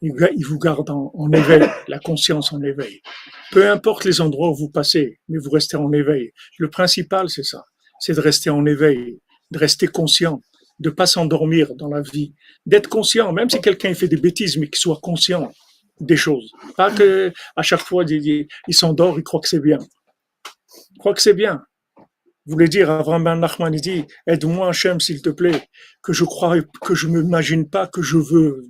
Il vous garde en éveil, la conscience en éveil. Peu importe les endroits où vous passez, mais vous restez en éveil. Le principal, c'est ça. C'est de rester en éveil, de rester conscient, de ne pas s'endormir dans la vie, d'être conscient, même si quelqu'un fait des bêtises, mais qu'il soit conscient des choses. Pas que à chaque fois, il s'endort, il croit que c'est bien. Il croit que c'est bien. Vous voulez dire, Avraham Ben Nachman, il dit, aide-moi Hachem, s'il te plaît, que je m'imagine pas que je veux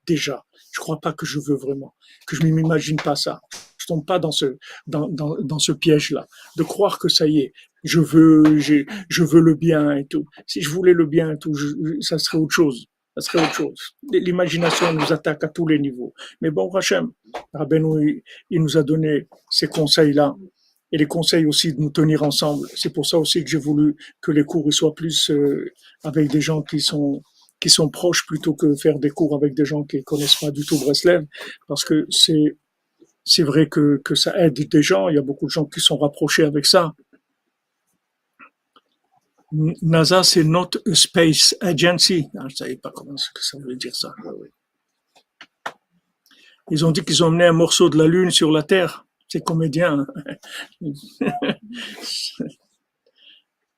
déjà. Je crois pas que je veux vraiment, que je m'imagine pas ça. Je tombe pas dans ce piège-là, de croire que ça y est, je veux le bien et tout. Si je voulais le bien et tout, ça serait autre chose. Ça serait autre chose. L'imagination nous attaque à tous les niveaux. Mais bon, Hachem, Rabbeinu, il nous a donné ces conseils-là. Et les conseils aussi de nous tenir ensemble. C'est pour ça aussi que j'ai voulu que les cours soient plus avec des gens qui sont proches plutôt que faire des cours avec des gens qui ne connaissent pas du tout Breslev, parce que c'est vrai que ça aide des gens. Il y a beaucoup de gens qui sont rapprochés avec ça. NASA, c'est Not a Space Agency. Je ne savais pas comment ça voulait dire ça. Ils ont dit qu'ils ont emmené un morceau de la Lune sur la Terre. C'est comédien.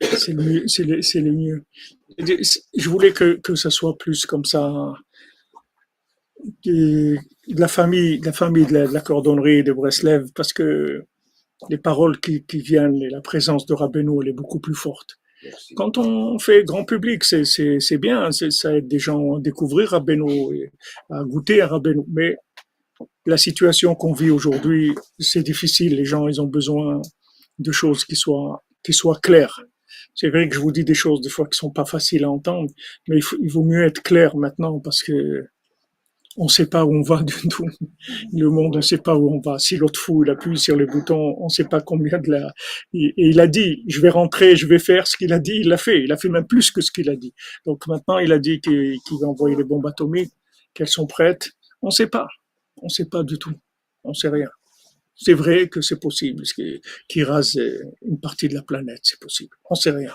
C'est le mieux. Je voulais que ça soit plus comme ça. De la famille de la cordonnerie de Breslev, parce que les paroles qui viennent et la présence de Rabbeinu, elle est beaucoup plus forte. Merci. Quand on fait grand public, c'est bien, ça aide des gens à découvrir Rabbeinu et à goûter à Rabbeinu. Mais la situation qu'on vit aujourd'hui, c'est difficile. Les gens, ils ont besoin de choses qui soient claires. C'est vrai que je vous dis des choses des fois qui sont pas faciles à entendre, mais il vaut mieux être clair maintenant parce que on sait pas où on va du tout. Le monde, on sait pas où on va. Si l'autre fou, il appuie sur les boutons, on sait pas combien de la... Et il a dit, je vais rentrer, je vais faire ce qu'il a dit, il l'a fait. Il a fait même plus que ce qu'il a dit. Donc maintenant, il a dit qu'il va envoyer les bombes atomiques, qu'elles sont prêtes. On sait pas. On sait pas du tout. On sait rien. C'est vrai que c'est possible, qu'il rase une partie de la planète, c'est possible. On sait rien.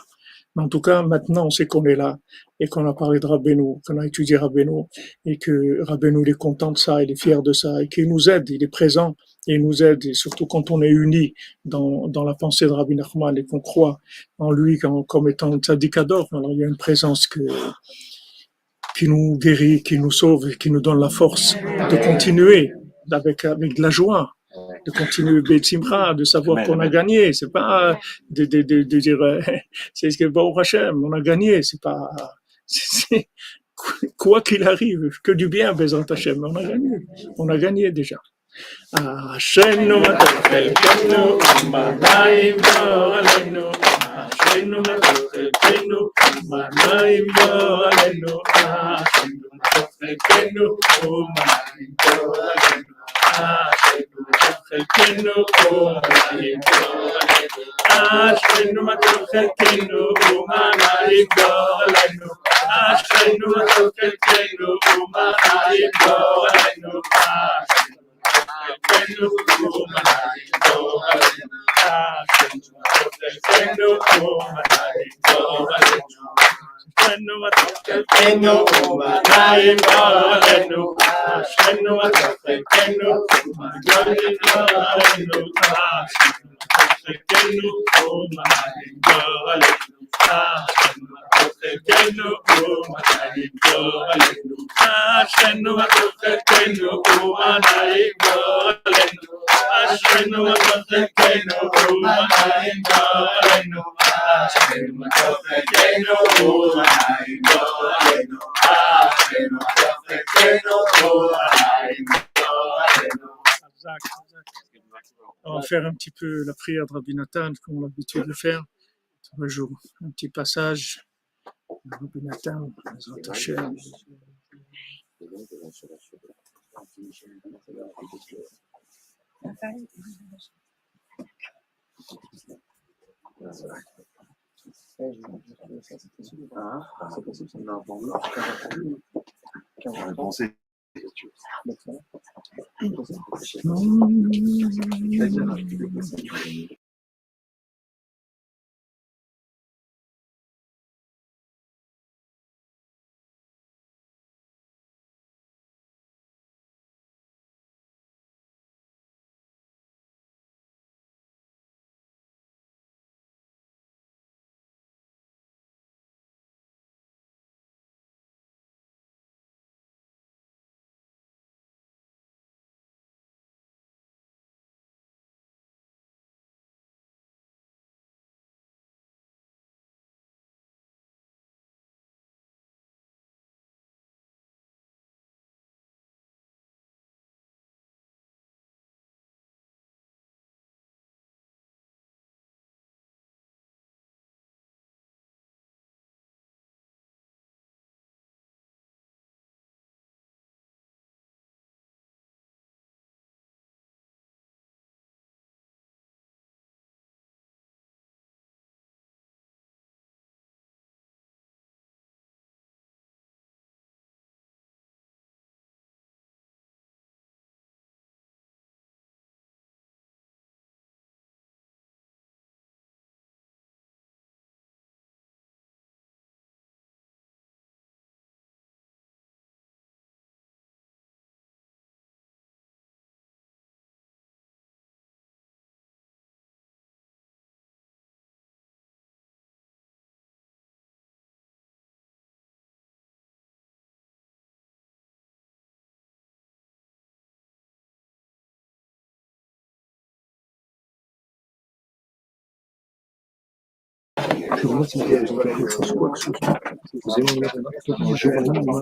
Mais en tout cas, maintenant, on sait qu'on est là et qu'on a parlé de Rabbeinu, qu'on a étudié Rabbeinu et que Rabbeinu, il est content de ça, il est fier de ça et qu'il nous aide, il est présent et il nous aide. Et surtout quand on est unis dans la pensée de Rabbi Nachman et qu'on croit en lui comme étant tzadikador, alors il y a une présence qui nous guérit, qui nous sauve et qui nous donne la force de continuer avec de la joie. De continuer Betsimra, de savoir qu'on a gagné. C'est pas de dire c'est ce que Baruch Hashem, on a gagné. C'est pas quoi qu'il arrive, que du bien, Bezrat Hashem. On a gagné déjà. Ashenu matov chelkenu, u'manayim bo aleinu. Ashenu matov chelkenu, u'manayim bo aleinu. Ashenu matov chelkenu, u'manayim bo aleinu. חלקנו ומנעים גורלנו, אשרינו מה טוב חלקנו ומנעים גורלנו, אשרינו מה טוב חלקנו ומנעים גורלנו, חלקנו ומנעים גורלנו, אשרינו מה טוב חלקנו ומנעים גורלנו. אשרינו מה טוב חלקנו ומנעים גורלנו, אשרינו מה טוב חלקנו ומנעים גורלנו, חלקנו ומנעים גורלנו, אשרינו מה טוב חלקנו ומנעים גורלנו, אשרינו מה טוב חלקנו ומנעים גורלנו, אשרינו ותוכנו ומנעים גואלנו אשרינו ותוכנו ומנעים גואלנו אשרינו ותוכנו ומנעים גואלנו. On va faire un petit peu la prière de Rabbi Nathan, comme on a l'habitude de faire tous les jours. Un petit passage. Rabbi Nathan, Bezrat Hashem.